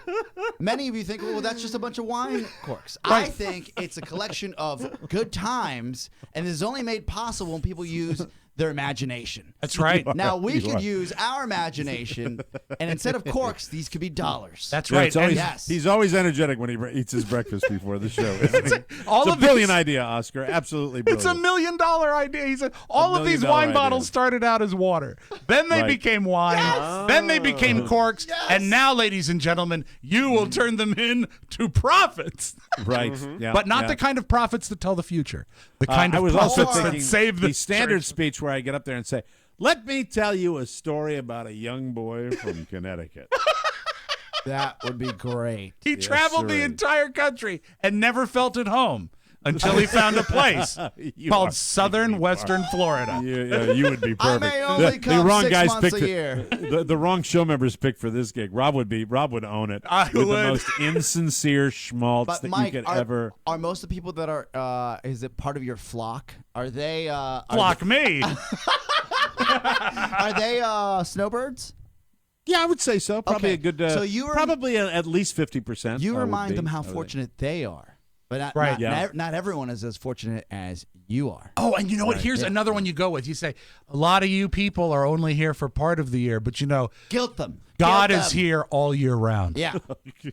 Many of you think, well, that's just a bunch of wine corks. I think it's a collection of good times, and is only made possible when people use their imagination. That's right. Now we You could are. use our imagination, and instead of corks, these could be dollars. That's Yeah, right. it's always, yes. He's always energetic when he eats his breakfast before the show. Isn't he? All It's of a brilliant these- idea, Oscar. Absolutely It's brilliant. $1 million idea. He said all of these $1 million wine idea. bottles started out as water. Then they Right. became wine. Then they became corks. And now, ladies and gentlemen, you will turn them into profits. Right. Yeah, But not yeah. the kind of profits that tell the future. The kind I of was also profits that thinking save the standard church. speech where I get up there and say, "Let me tell you a story about a young boy from Connecticut." That would be great. He traveled the sirree. entire country and never felt at home until he found a place You called are- Southern Western Florida. You would be I perfect. may only the come wrong 6 guys months picked a year. The wrong show members picked for this gig. Rob would own it. I with the would. most insincere schmaltz But that Mike, you could ever. are most of the people that are is it part of your flock? Are they Flock me. Are they snowbirds? Yeah, I would say so. Probably Okay. a good. So you were- probably at least 50%. You would remind be, them how I would think. fortunate they are. But not, Right. not, Yeah. not everyone is as fortunate as you are. Oh, and you know what? Right. Here's another one you go with. You say, a lot of you people are only here for part of the year, but you know, Guilt them. God Guilt is them. here all year round. Yeah.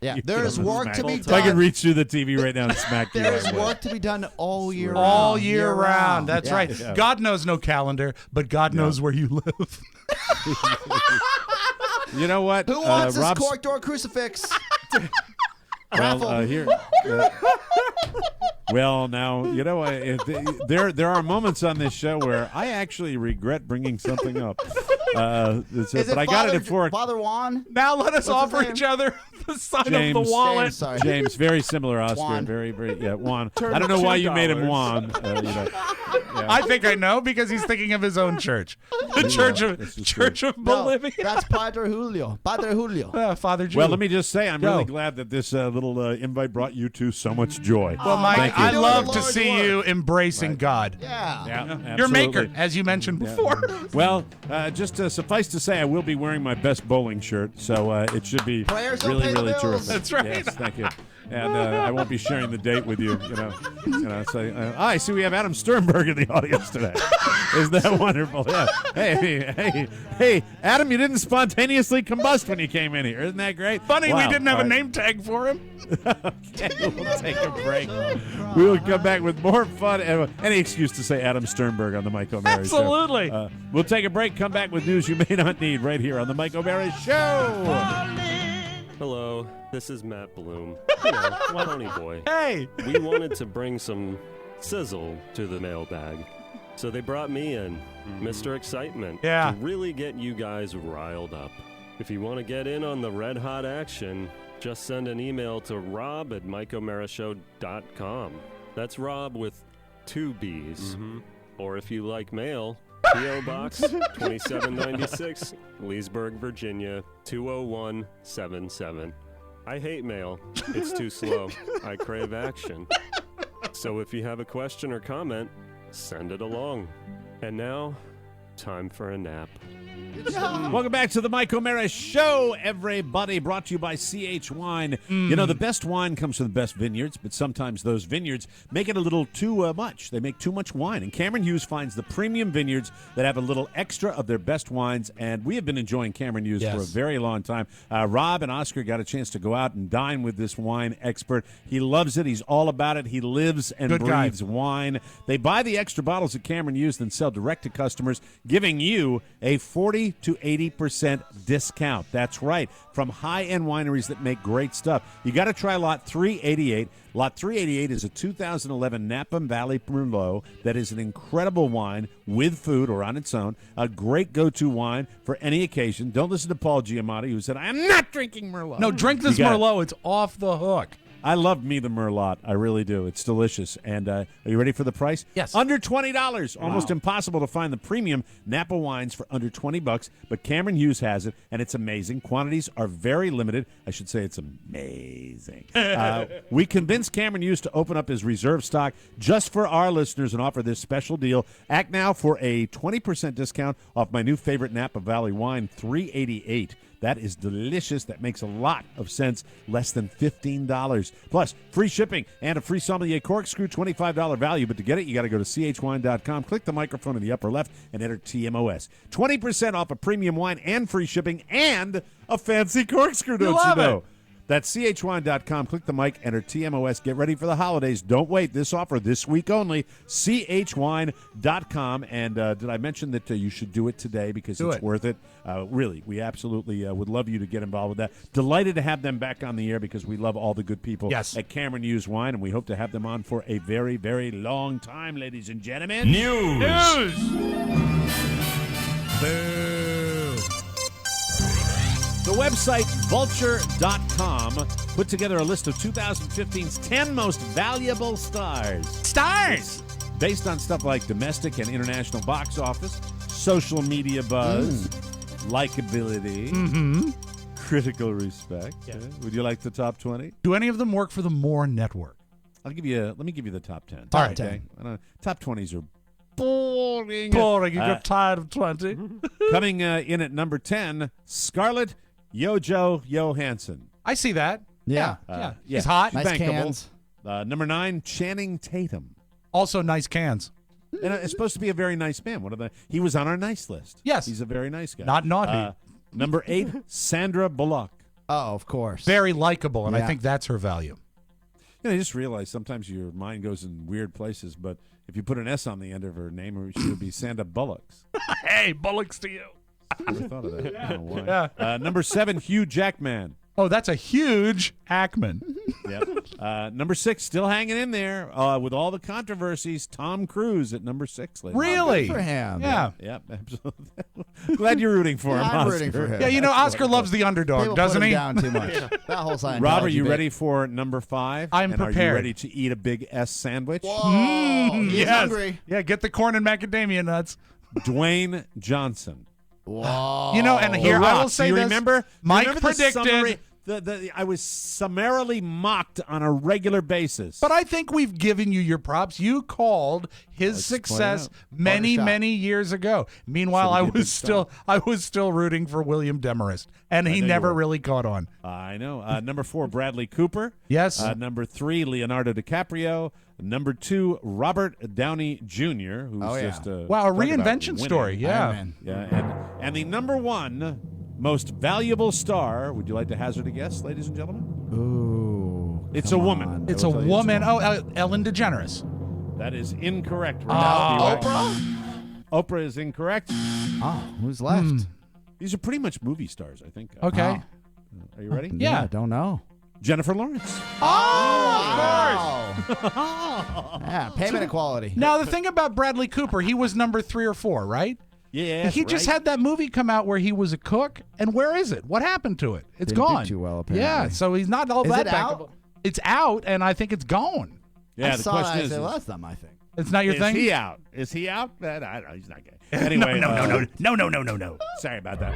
Yeah. You There is kill them, work to smack. be If I could done. reach through the TV right now and smack you. There is I would. work to be done all year round. All year round. That's Yeah. right. Yeah. God knows no calendar, but God knows where you live. You know what? Who wants this Rob's- cork door crucifix? Well, here. Well, now you know there are moments on this show where I actually regret bringing something up. Is it but I got it at 4. Father Juan? Now let us What's offer his each name? other the sign James. of the wallet. James, sorry. James, very similar, Oscar. Juan. Very, Juan. I don't know why you made him Juan. I think I know because he's thinking of his own church, the Church of No, Bolivia. that's Padre Julio. Padre Julio. Father Jew. Well, let me just say, I'm Go. really glad that this little invite brought you two so much joy. Well, Mike, Thank you. I Doing love the to Lord's see work. you embracing God. Yeah. Yeah, Your maker, absolutely. as you mentioned before. Well, just suffice to say, I will be wearing my best bowling shirt, so it should be Prayers don't really, pay the really bills. terrific. That's right. Yes, thank you. And I won't be sharing the date with you. So, I see we have Adam Sternberg in the audience today. Isn't that wonderful? Yeah. Hey, Adam, you didn't spontaneously combust when you came in here. Isn't that great? Funny, Wow. we didn't have All a right. name tag for him. Okay, we'll take a break. We will come back with more fun. Any excuse to say Adam Sternberg on the Mike O'Mara Show. Absolutely. We'll take a break, come back with news you may not need right here on the Mike O'Mara Show. Hello, this is Matt Bloom, Pony Boy. Hey. We wanted to bring some sizzle to the mailbag, so they brought me in, Mr. Excitement, Yeah. to really get you guys riled up. If you want to get in on the red-hot action, just send an email to rob@mikeomarashow.com. That's Rob with 2 B's. Or if you like mail, P.O. Box 2796, Leesburg, Virginia 20177. I hate mail. It's too slow. I crave action. So if you have a question or comment, send it along. And now, time for a nap. Welcome back to the Mike O'Mara Show, everybody. Brought to you by CH Wine. You know, the best wine comes from the best vineyards, but sometimes those vineyards make it a little too much. They make too much wine. And Cameron Hughes finds the premium vineyards that have a little extra of their best wines. And we have been enjoying Cameron Hughes for a very long time. Rob and Oscar got a chance to go out and dine with this wine expert. He loves it. He's all about it. He lives and breathes wine. They buy the extra bottles at Cameron Hughes, then sell direct to customers, giving you a 40 to 80% discount. That's right. From high-end wineries that make great stuff. You got to try Lot 388. Lot 388 is a 2011 Napa Valley Merlot that is an incredible wine with food or on its own. A great go-to wine for any occasion. Don't listen to Paul Giamatti, who said, I am not drinking Merlot. No, drink this Merlot. It's off the hook. I love me the Merlot. I really do. It's delicious. And are you ready for the price? Yes. Under $20. Almost impossible to find the premium Napa wines for under $20, but Cameron Hughes has it, and it's amazing. Quantities are very limited. I should say it's amazing. We convinced Cameron Hughes to open up his reserve stock just for our listeners and offer this special deal. Act now for a 20% discount off my new favorite Napa Valley wine, $388. That is delicious. That makes a lot of sense. Less than $15. Plus, free shipping and a free sommelier corkscrew, $25 value. But to get it, you got to go to chwine.com, click the microphone in the upper left, and enter TMOS. 20% off a premium wine and free shipping and a fancy corkscrew, don't you know? That's chwine.com. Click the mic, enter TMOS. Get ready for the holidays. Don't wait. This offer this week only. chwine.com. And did I mention that you should do it today because it's worth it? Really, we absolutely would love you to get involved with that. Delighted to have them back on the air because we love all the good people at Cameron Hughes Wine, and we hope to have them on for a very, very long time, ladies and gentlemen. News. The website vulture.com put together a list of 2015's 10 most valuable stars. Stars! Based on stuff like domestic and international box office, social media buzz, likability, critical respect. Would you like the top 20? Do any of them work for the More Network? Let me give you the top 10. All right. Okay? Top 20s are boring. Boring. You got tired of 20. Coming in at number 10, Scarlett Johansson. I see that. Yeah. She's hot. Nice Bankable. cans. Number 9, Channing Tatum. Also nice cans. And it's supposed to be a very nice man. He was on our nice list. Yes. He's a very nice guy. Not naughty. Number 8, Sandra Bullock. Oh, of course. Very likable, and I Yeah. think that's her value. I just realized sometimes your mind goes in weird places, but if you put an S on the end of her name, she would be Sandra Bullocks. Hey, bullocks to you. Never thought of that. I don't know why. Number 7, Hugh Jackman. Oh, that's a huge Hackman. Yep. Number 6, still hanging in there with all the controversies. Tom Cruise at number 6. Ladies. Really? Good for him. Yeah. Yep, absolutely. Glad you're rooting for him, I'm Oscar. rooting for him. Yeah, you know, Oscar loves the underdog, People doesn't put him he? down too much. That whole Scientology Rob, are you bit. ready for number 5? I'm and Are prepared. you ready to eat a big S sandwich? He's Yes. hungry. Yeah, get the corn and macadamia nuts. Dwayne Johnson. Whoa. You know, and The here I Rock. will say Do you this. remember? Mike remember the predicted. summary- I was summarily mocked on a regular basis. But I think we've given you your props. You called his Let's success point many, shot. many years ago. Meanwhile, I Should've given was still rooting for William Demarest, and he know you never were. really caught on. I know. Number 4, Bradley Cooper. Yes. Number 3, Leonardo DiCaprio. Number 2, Robert Downey Jr., who's Oh, yeah. just a Wow, a talk about reinvention winning. story. Yeah. Iron Man. Yeah, and the number 1 most valuable star. Would you like to hazard a guess, ladies and gentlemen? Ooh. It's a woman. It's I a will tell you woman. Oh, Ellen DeGeneres. That is incorrect. Rob. Oprah? Oprah is incorrect. Oh, who's left? These are pretty much movie stars, I think. Okay. Are you ready? Yeah. Don't know. Jennifer Lawrence. Oh, of course. Yeah, payment equality. Now, the thing about Bradley Cooper, he was number 3 or 4, right? Yeah, He just had that movie come out where he was a cook, and where is it? What happened to it? It's Didn't do gone. too well, apparently. Yeah, so he's not all Is that it backable. out? It's out, and I think it's gone. Yeah, I the saw that. question I is, said, well, that's not my thing. It's not your is thing? he out? Is he out? I don't know. He's not gay. Anyway, No. Sorry about that.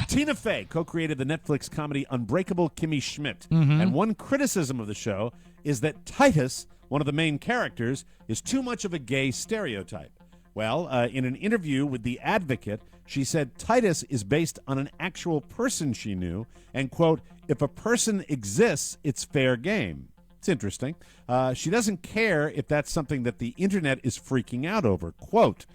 Tina Fey co-created the Netflix comedy Unbreakable Kimmy Schmidt, Mm-hmm. and one criticism of the show is that Titus, one of the main characters, is too much of a gay stereotype. Well, in an interview with The Advocate, she said Titus is based on an actual person she knew, and, quote, if a person exists, it's fair game. It's interesting. She doesn't care if that's something that the internet is freaking out over. Quote,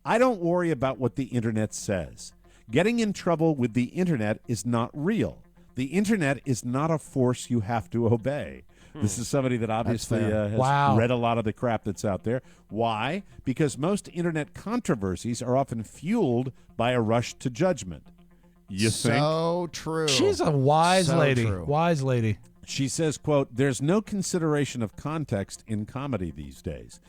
I don't worry about what the internet says. Getting in trouble with the internet is not real. The internet is not a force you have to obey. This is somebody that obviously has read a lot of the crap that's out there. Why? Because most internet controversies are often fueled by a rush to judgment. You think? So true. She's a wise So lady. true. Wise lady. She says, quote, there's no consideration of context in comedy these days.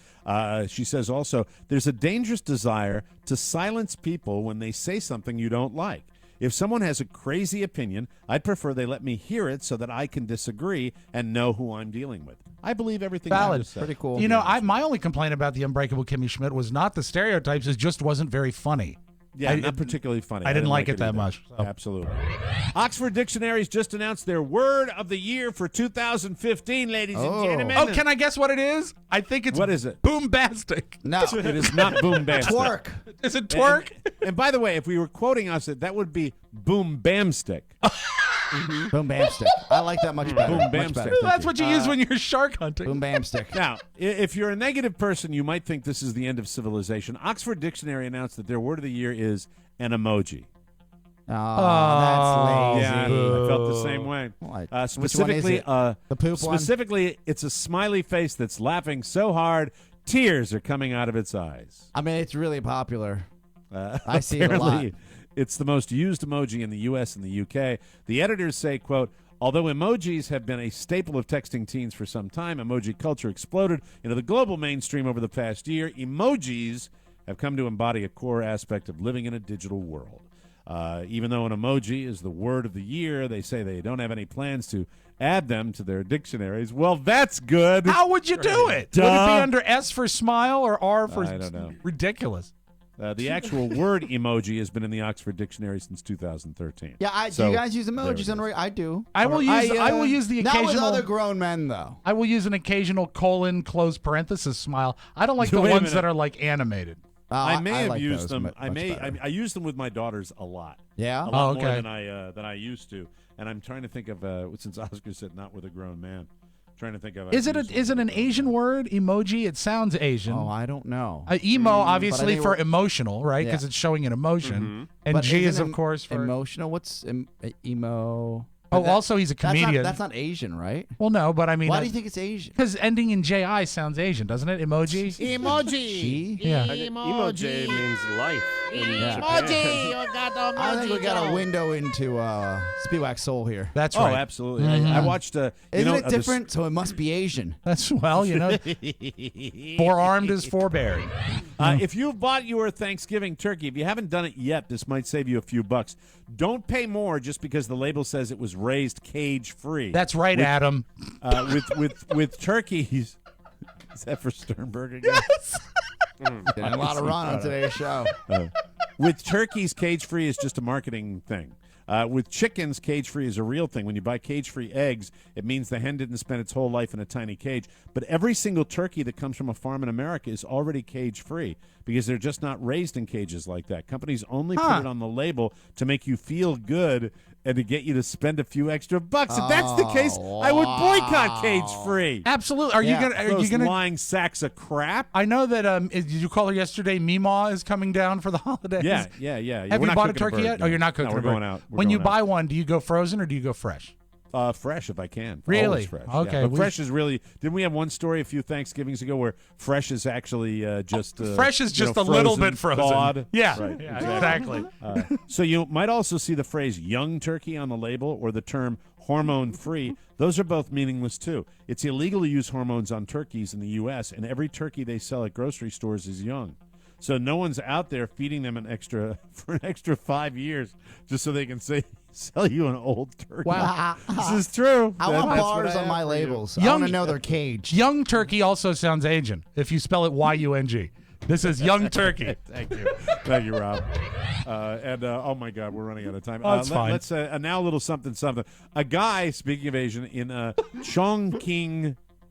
She says also, there's a dangerous desire to silence people when they say something you don't like. If someone has a crazy opinion, I'd prefer they let me hear it so that I can disagree and know who I'm dealing with. I believe everything I Valid. just said. Pretty cool. You know, my only complaint about the Unbreakable Kimmy Schmidt was not the stereotypes; it just wasn't very funny. Yeah, not particularly funny. I didn't like it that either. much. So. Absolutely. Oxford Dictionaries just announced their word of the year for 2015, ladies and gentlemen. Oh, can I guess what it is? I think it's What is it? Boombastic. No. It is not boombastic. Twerk. Is it twerk? And by the way, if we were quoting us, that would be boom bam stick. Boom bam stick. I like that much better. Boom, bam Much better. stick. Thank That's what you use when you're shark hunting. Boom bam stick. Now, if you're a negative person, you might think this is the end of civilization. Oxford Dictionary announced that their word of the year is an emoji. Oh, that's Yeah, lazy. I felt the same way. What? Specifically, Which one is it? The poop one? Specifically, it's a smiley face that's laughing so hard, tears are coming out of its eyes. I mean, it's really popular. I see it a lot. Apparently, it's the most used emoji in the U.S. and the U.K. The editors say, quote, although emojis have been a staple of texting teens for some time, emoji culture exploded into the global mainstream over the past year. Emojis have come to embody a core aspect of living in a digital world. Even though an emoji is the word of the year, they say they don't have any plans to add them to their dictionaries. Well, that's good. How would you do it? Duh. Would it be under S for smile or R for I don't know. ridiculous? The actual word emoji has been in the Oxford Dictionary since 2013. Yeah, do you guys use emojis on? I do. I will use the Not with occasional. other grown men though. I will use an occasional colon close parenthesis smile. I don't like the Wait a ones minute. that are like animated. I may have like used those them. much better. I use them with my daughters a lot. Yeah? a lot Oh, more okay. than I used to. And I'm trying to think of since Oscar said not with a grown man. Trying to think of Is it an Asian word? Emoji? It sounds Asian. Oh, I don't know. Emo, obviously think for we're- emotional, right? Because Yeah. it's showing an emotion. And But G is isn't of course for emotional. What's emo? Oh, also he's a comedian. That's not Asian, right? Well, no, but I mean, why do you think it's Asian? Because ending in JI sounds Asian, doesn't it? Emoji. Emoji. Yeah. Emoji means life. Emoji. You got emoji. I think we got a window into Spiewak's soul here. That's Oh, right. absolutely. I watched. Isn't it different? So it must be Asian. That's four-armed is forebearing. If you've bought your Thanksgiving turkey, if you haven't done it yet, this might save you a few bucks. Don't pay more just because the label says it was raised cage-free. That's right, Adam. With turkeys. Is that for Sternberg again? Yes. A lot of run on today's show. With turkeys, cage-free is just a marketing thing. With chickens, cage-free is a real thing. When you buy cage-free eggs, it means the hen didn't spend its whole life in a tiny cage. But every single turkey that comes from a farm in America is already cage-free because they're just not raised in cages like that. Companies only put it on the label to make you feel good and to get you to spend a few extra bucks. If that's the case, I would boycott cage-free. Absolutely. Are you gonna lying sacks of crap? I know that. Did you call her yesterday? Meemaw is coming down for the holidays. Yeah. Have you bought a turkey yet? Oh, you're not cooking. No, we're going out. When you buy one, do you go frozen or do you go fresh? Fresh if I can. Really? Always fresh. Okay. Yeah. But fresh is really. Didn't we have one story a few Thanksgivings ago where fresh is actually just fresh is just a little bit frozen. Thawed? Yeah. Right. Yeah, exactly. So you might also see the phrase "young turkey" on the label or the term "hormone-free." Those are both meaningless too. It's illegal to use hormones on turkeys in the U.S., and every turkey they sell at grocery stores is young. So no one's out there feeding them for an extra 5 years just so they can sell you an old turkey. Wow. This is true. I want bars on my labels. I want to know they're caged. Young turkey also sounds Asian if you spell it Y-U-N-G. This is young turkey. Thank you, Rob. Oh my God, we're running out of time. That's fine. Let's now a little something. A guy, speaking of Asian, in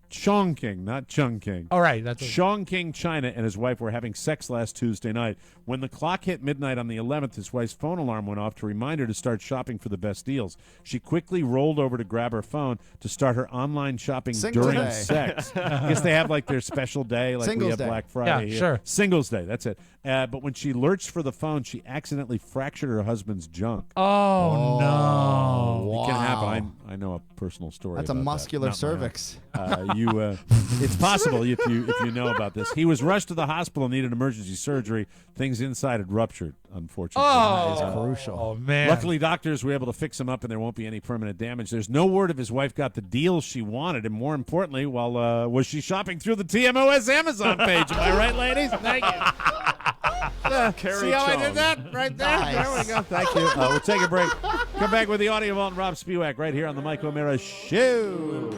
Chongqing, not Chungking. All right, that's Chongqing, China, and his wife were having sex last Tuesday night. When the clock hit midnight on the 11th, his wife's phone alarm went off to remind her to start shopping for the best deals. She quickly rolled over to grab her phone to start her online shopping during sex. I guess they have like their special day, like Singles we have Day. Black Friday. Yeah, here. sure. Singles Day, that's it. But when she lurched for the phone, she accidentally fractured her husband's junk. Oh no! It can happen. I know a personal story. That's a about muscular that. Not my own. cervix. It's possible if you know about this. He was rushed to the hospital and needed emergency surgery. Things inside had ruptured, unfortunately. That is crucial. Oh man! Luckily, doctors were able to fix him up, and there won't be any permanent damage. There's no word if his wife got the deal she wanted, and more importantly, was she shopping through the TMOS Amazon page? Am I right, ladies? Thank you. See how I did that right there? Nice. There we go. Thank you. We'll take a break. Come back with the audio vault and Rob Spiewak right here on the Mike O'Mara Show.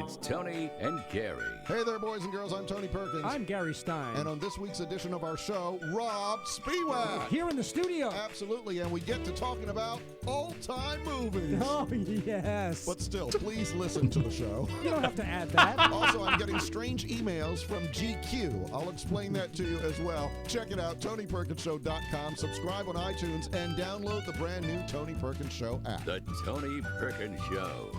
It's Tony and Gary. Hey there, boys and girls. I'm Tony Perkins. I'm Gary Stein. And on this week's edition of our show, Rob Spiewak. Here in the studio. Absolutely, and we get to talking about old-time movies. Oh, yes. But still, please listen to the show. You don't have to add that. Also, I'm getting strange emails from GQ. I'll explain that to you as well. Check it out, TonyPerkinsShow.com. Subscribe on iTunes and download the brand new Tony Perkins Show app. The Tony Perkins Show.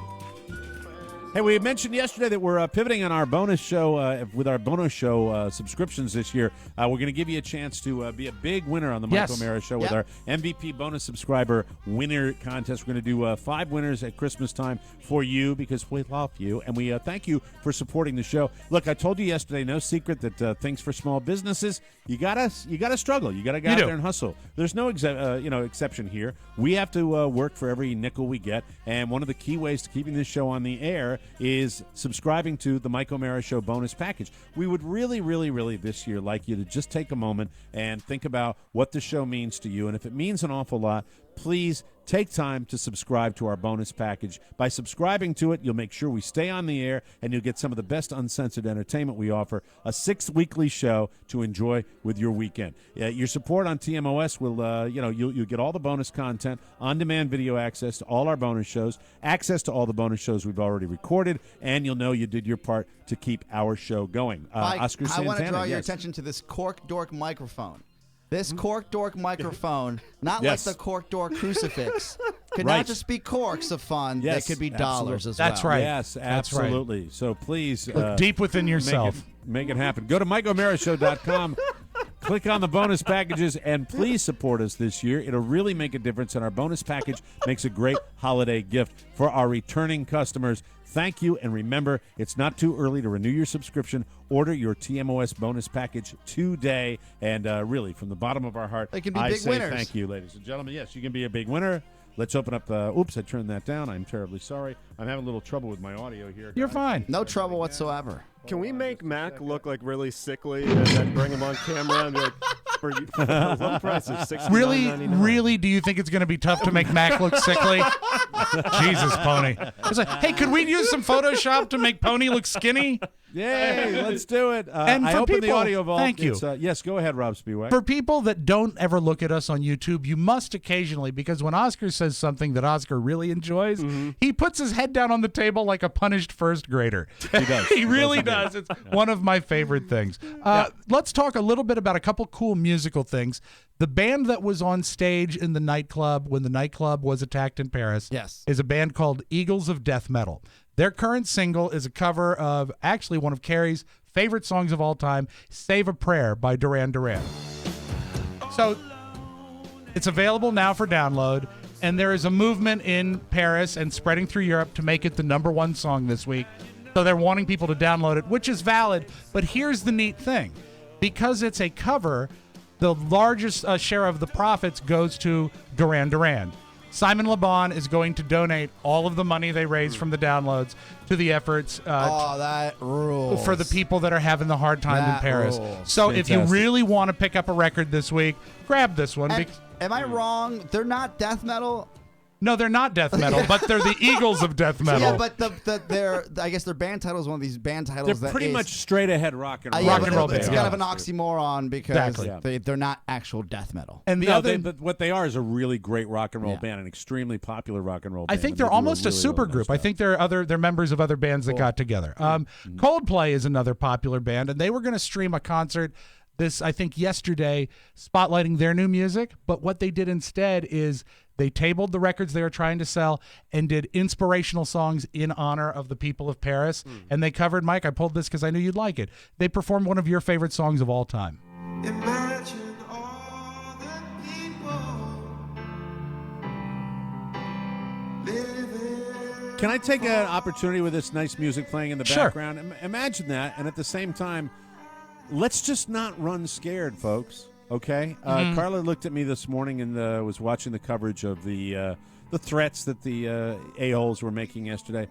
Hey, we mentioned yesterday that we're pivoting on our bonus show with our bonus show subscriptions this year. We're going to give you a chance to be a big winner on the Mike O'Mara Show with our MVP bonus subscriber winner contest. We're going to do 5 winners at Christmas time for you because we love you, and we thank you for supporting the show. Look, I told you yesterday, no secret that things for small businesses, you gotta struggle. You gotta go out there and hustle. There's no exception here. We have to work for every nickel we get, and one of the key ways to keeping this show on the air is subscribing to the Mike O'Mara Show bonus package. We would really, really, really this year like you to just take a moment and think about what the show means to you. And if it means an awful lot, please take time to subscribe to our bonus package. By subscribing to it, you'll make sure we stay on the air, and you'll get some of the best uncensored entertainment we offer, a 6 weekly show to enjoy with your weekend. Your support on TMOS will, you'll get all the bonus content, on-demand video access to all our bonus shows, access to all the bonus shows we've already recorded, and you'll know you did your part to keep our show going. Mike, Oscar Santana, I want to draw your attention to this cork dork microphone. This cork dork microphone, not like the cork dork crucifix, could not just be corks of fun. They could be dollars as well. That's right. Yes, absolutely. So please look deep within yourself. Make it happen. Go to MikeO'MaraShow.com. Click on the bonus packages and please support us this year. It'll really make a difference, and our bonus package makes a great holiday gift for our returning customers. Thank you, and remember, it's not too early to renew your subscription. Order your TMOS bonus package today, and really, from the bottom of our heart, They can be I big say winners. thank you, ladies and gentlemen. Yes, you can be a big winner. Let's open up. Oops, I turned that down. I'm terribly sorry. I'm having a little trouble with my audio here. You're fine. No trouble whatsoever. Can we make Mac look like really sickly and then bring him on camera and be like, for the low price of $69.99? Really, do you think it's going to be tough to make Mac look sickly? Jesus, Pony. It's like, hey, could we use some Photoshop to make Pony look skinny? Yay, let's do it. And I for opened the people- audio vault. thank you. Yes, go ahead, Rob Spiewak. For people that don't ever look at us on YouTube, you must occasionally, because when Oscar says something that Oscar really enjoys, he puts his head down on the table like a punished first grader. He does. He really does. It's one of my favorite things. Let's talk a little bit about a couple cool musical things. The band that was on stage in the nightclub when the nightclub was attacked in Paris is a band called Eagles of Death Metal. Their current single is a cover of actually one of Carrie's favorite songs of all time, Save a Prayer by Duran Duran. So it's available now for download, and there is a movement in Paris and spreading through Europe to make it the #1 song this week. So they're wanting people to download it, which is valid. But here's the neat thing. Because it's a cover, the largest share of the profits goes to Duran Duran. Simon Le Bon is going to donate all of the money they raise from the downloads to the efforts that rules. for the people that are having the hard time in That Paris. rules. So if you Fantastic. really want to pick up a record this week, grab this one. Am I wrong? They're not death metal. No, they're not death metal, but they're the Eagles of death metal. Yeah, but their I guess their band title is one of these band titles They're that pretty is- much straight ahead rock and roll. yeah, rock but and roll It's band. kind of an oxymoron because Exactly. they're not actual death metal. And the No, other, but what they are is a really great rock and roll band, an extremely popular rock and roll I band. think and they're they do almost a really, super really group. nice I think they're members of other bands that got together. Coldplay is another popular band, and they were going to stream a concert I think yesterday, spotlighting their new music. But what they did instead is they tabled the records they were trying to sell and did inspirational songs in honor of the people of Paris. And they covered, Mike, I pulled this because I knew you'd like it. They performed one of your favorite songs of all time. Imagine all the people living. Can I take an opportunity with this nice music playing in the Sure. background? Imagine that, and at the same time, let's just not run scared, folks. Okay? Carla looked at me this morning and was watching the coverage of the threats that the a-holes were making yesterday.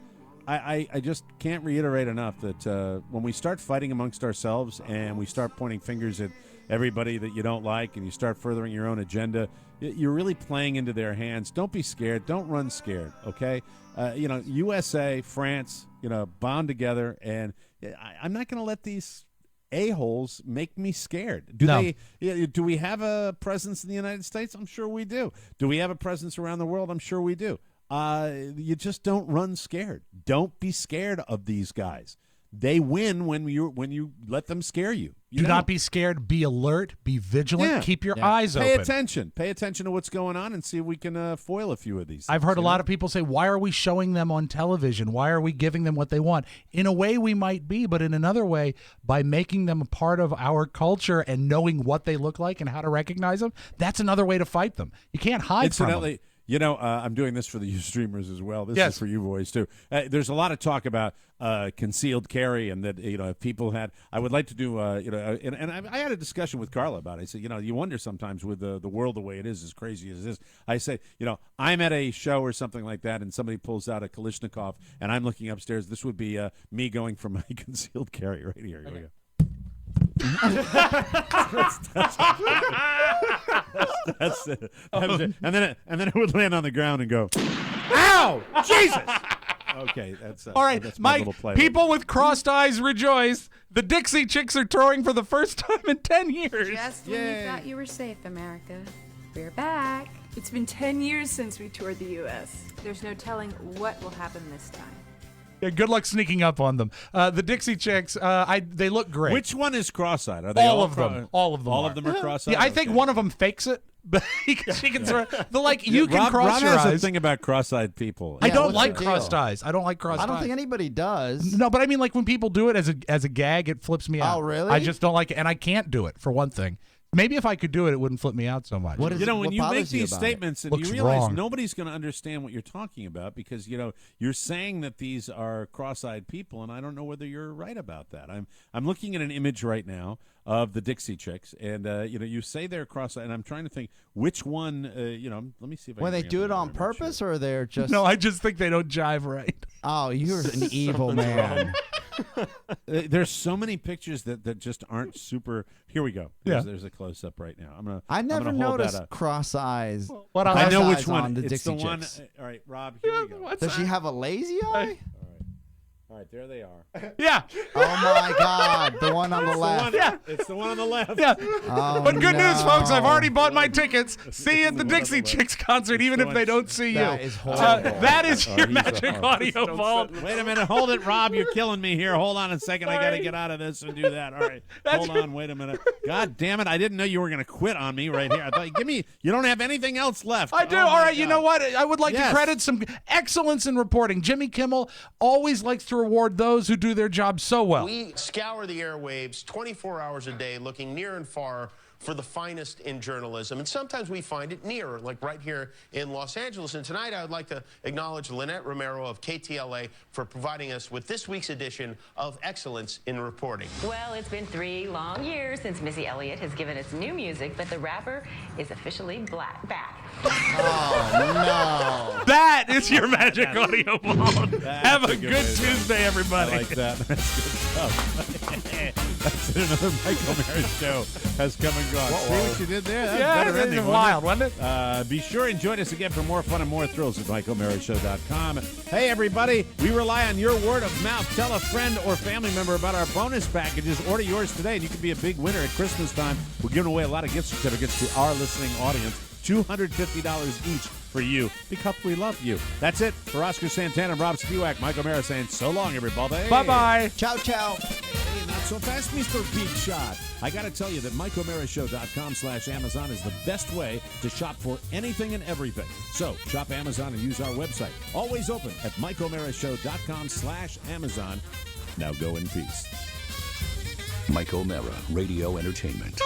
I just can't reiterate enough that when we start fighting amongst ourselves and we start pointing fingers at everybody that you don't like and you start furthering your own agenda, you're really playing into their hands. Don't be scared. Don't run scared, okay? USA, France, bond together, and I'm not going to let these a-holes make me scared. Do we have a presence in the United States? I'm sure we do. Do we have a presence around the world? I'm sure we do. You just don't run scared. Don't be scared of these guys. They win when you let them scare you. Do not be scared. Be alert. Be vigilant. Yeah. Keep your eyes Pay open. attention. Pay attention to what's going on and see if we can foil a few of these. I've heard a lot of people say, why are we showing them on television? Why are we giving them what they want? In a way, we might be, but in another way, by making them a part of our culture and knowing what they look like and how to recognize them, that's another way to fight them. You can't hide from them. Incidentally, I'm doing this for the you streamers as well. This Yes. is for you boys too. There's a lot of talk about concealed carry, and that if people had. I would like to do and I had a discussion with Carla about it. I said, you wonder sometimes with the world the way it is, as crazy as it is. I say, I'm at a show or something like that, and somebody pulls out a Kalashnikov, and I'm looking upstairs. This would be me going for my concealed carry right here. Here we go. That's it. And then it would land on the ground and go, ow, Jesus. Okay, that's All right, that's my Mike, little play. people with crossed eyes rejoice. The Dixie Chicks are touring for the first time in 10 years. Just when you thought you were safe, America, we're back. It's been 10 years since we toured the U.S. There's no telling what will happen this time. Yeah, good luck sneaking up on them. The Dixie Chicks, they look great. Which one is cross-eyed? Are they all of them? All of them. All of them are cross-eyed. Yeah, I think one of them fakes it, but she can throw. The you can Rob, cross Rob your has eyes. a thing about cross-eyed people. I don't what's like your deal? crossed eyes. I don't like crossed eyes. I don't think anybody does. No, but I mean, like when people do it as a gag, it flips me out. Oh, really? I just don't like it, and I can't do it for one thing. Maybe if I could do it, it wouldn't flip me out so much. What is You know, it- when what you make bothers you these about it? statements and Looks you realize wrong. nobody's going to understand what you're talking about because, you know, you're saying that these are cross-eyed people, and I don't know whether you're right about that. I'm looking at an image right now of the Dixie Chicks, and, you know, you say they're cross-eyed, and I'm trying to think which one, you know, let me see if I When can they bring do up it another on image purpose, or they're just No, I just think they don't jive right. Oh, you're an evil man. There's so many pictures that just aren't super. Here we go. Yeah. There's a close up right now. I I'm never gonna hold that noticed up. cross eyes. What I know which Cross-eyes one. on the It's Dixie the one. Chicks. All right, Rob. Here we go. Does she have a lazy eye? All right, there they are. Yeah. Oh my God, the one on the left. It's the one on the left. Yeah. Oh, But good news, folks. I've no. already bought my tickets. See you at the the one on Dixie the left. Chicks concert, even if they don't see you. That is horrible. That is Oh, your he's magic horrible. audio vault. Wait a minute. Hold it, Rob. You're killing me here. Hold on a second. I got to Sorry. get out of this and do that. All right. Hold on. Wait a minute. God damn it. I didn't know you were going to quit on me right here. I thought, you don't have anything else left. I do. Oh, All my right. You God. know what? I would like Yes. to credit some excellence in reporting. Jimmy Kimmel always likes to reward those who do their job so well. We scour the airwaves 24 hours a day, looking near and far for the finest in journalism. And sometimes we find it near, like right here in Los Angeles. And tonight I would like to acknowledge Lynette Romero of KTLA for providing us with this week's edition of Excellence in Reporting. Well, it's been 3 long years since Missy Elliott has given us new music, but the rapper is officially back. Oh no. That is your magic audio vault. Have a good good way to do it. Tuesday, everybody. I like that. That's good stuff. That's it. Another Michael Mara show has come and gone. See what you did there? That was Yeah, better that ending, was wasn't wild, wasn't it? Be sure and join us again for more fun and more thrills at michaelmarashow.com. Hey, everybody, we rely on your word of mouth. Tell a friend or family member about our bonus packages. Order yours today, and you can be a big winner at Christmas time. We're giving away a lot of gift certificates to our listening audience. $250 each for you because we love you. That's it for Oscar Santana and Rob Spiewak. Michael Mara saying so long, everybody. Bye-bye. Ciao, ciao. Hey, not so fast, Mr. Big Shot. I got to tell you that MichaelMaraShow.com/Amazon is the best way to shop for anything and everything. So shop Amazon and use our website. Always open at MichaelMaraShow.com/Amazon. Now go in peace. Mike O'Mara, Radio Entertainment.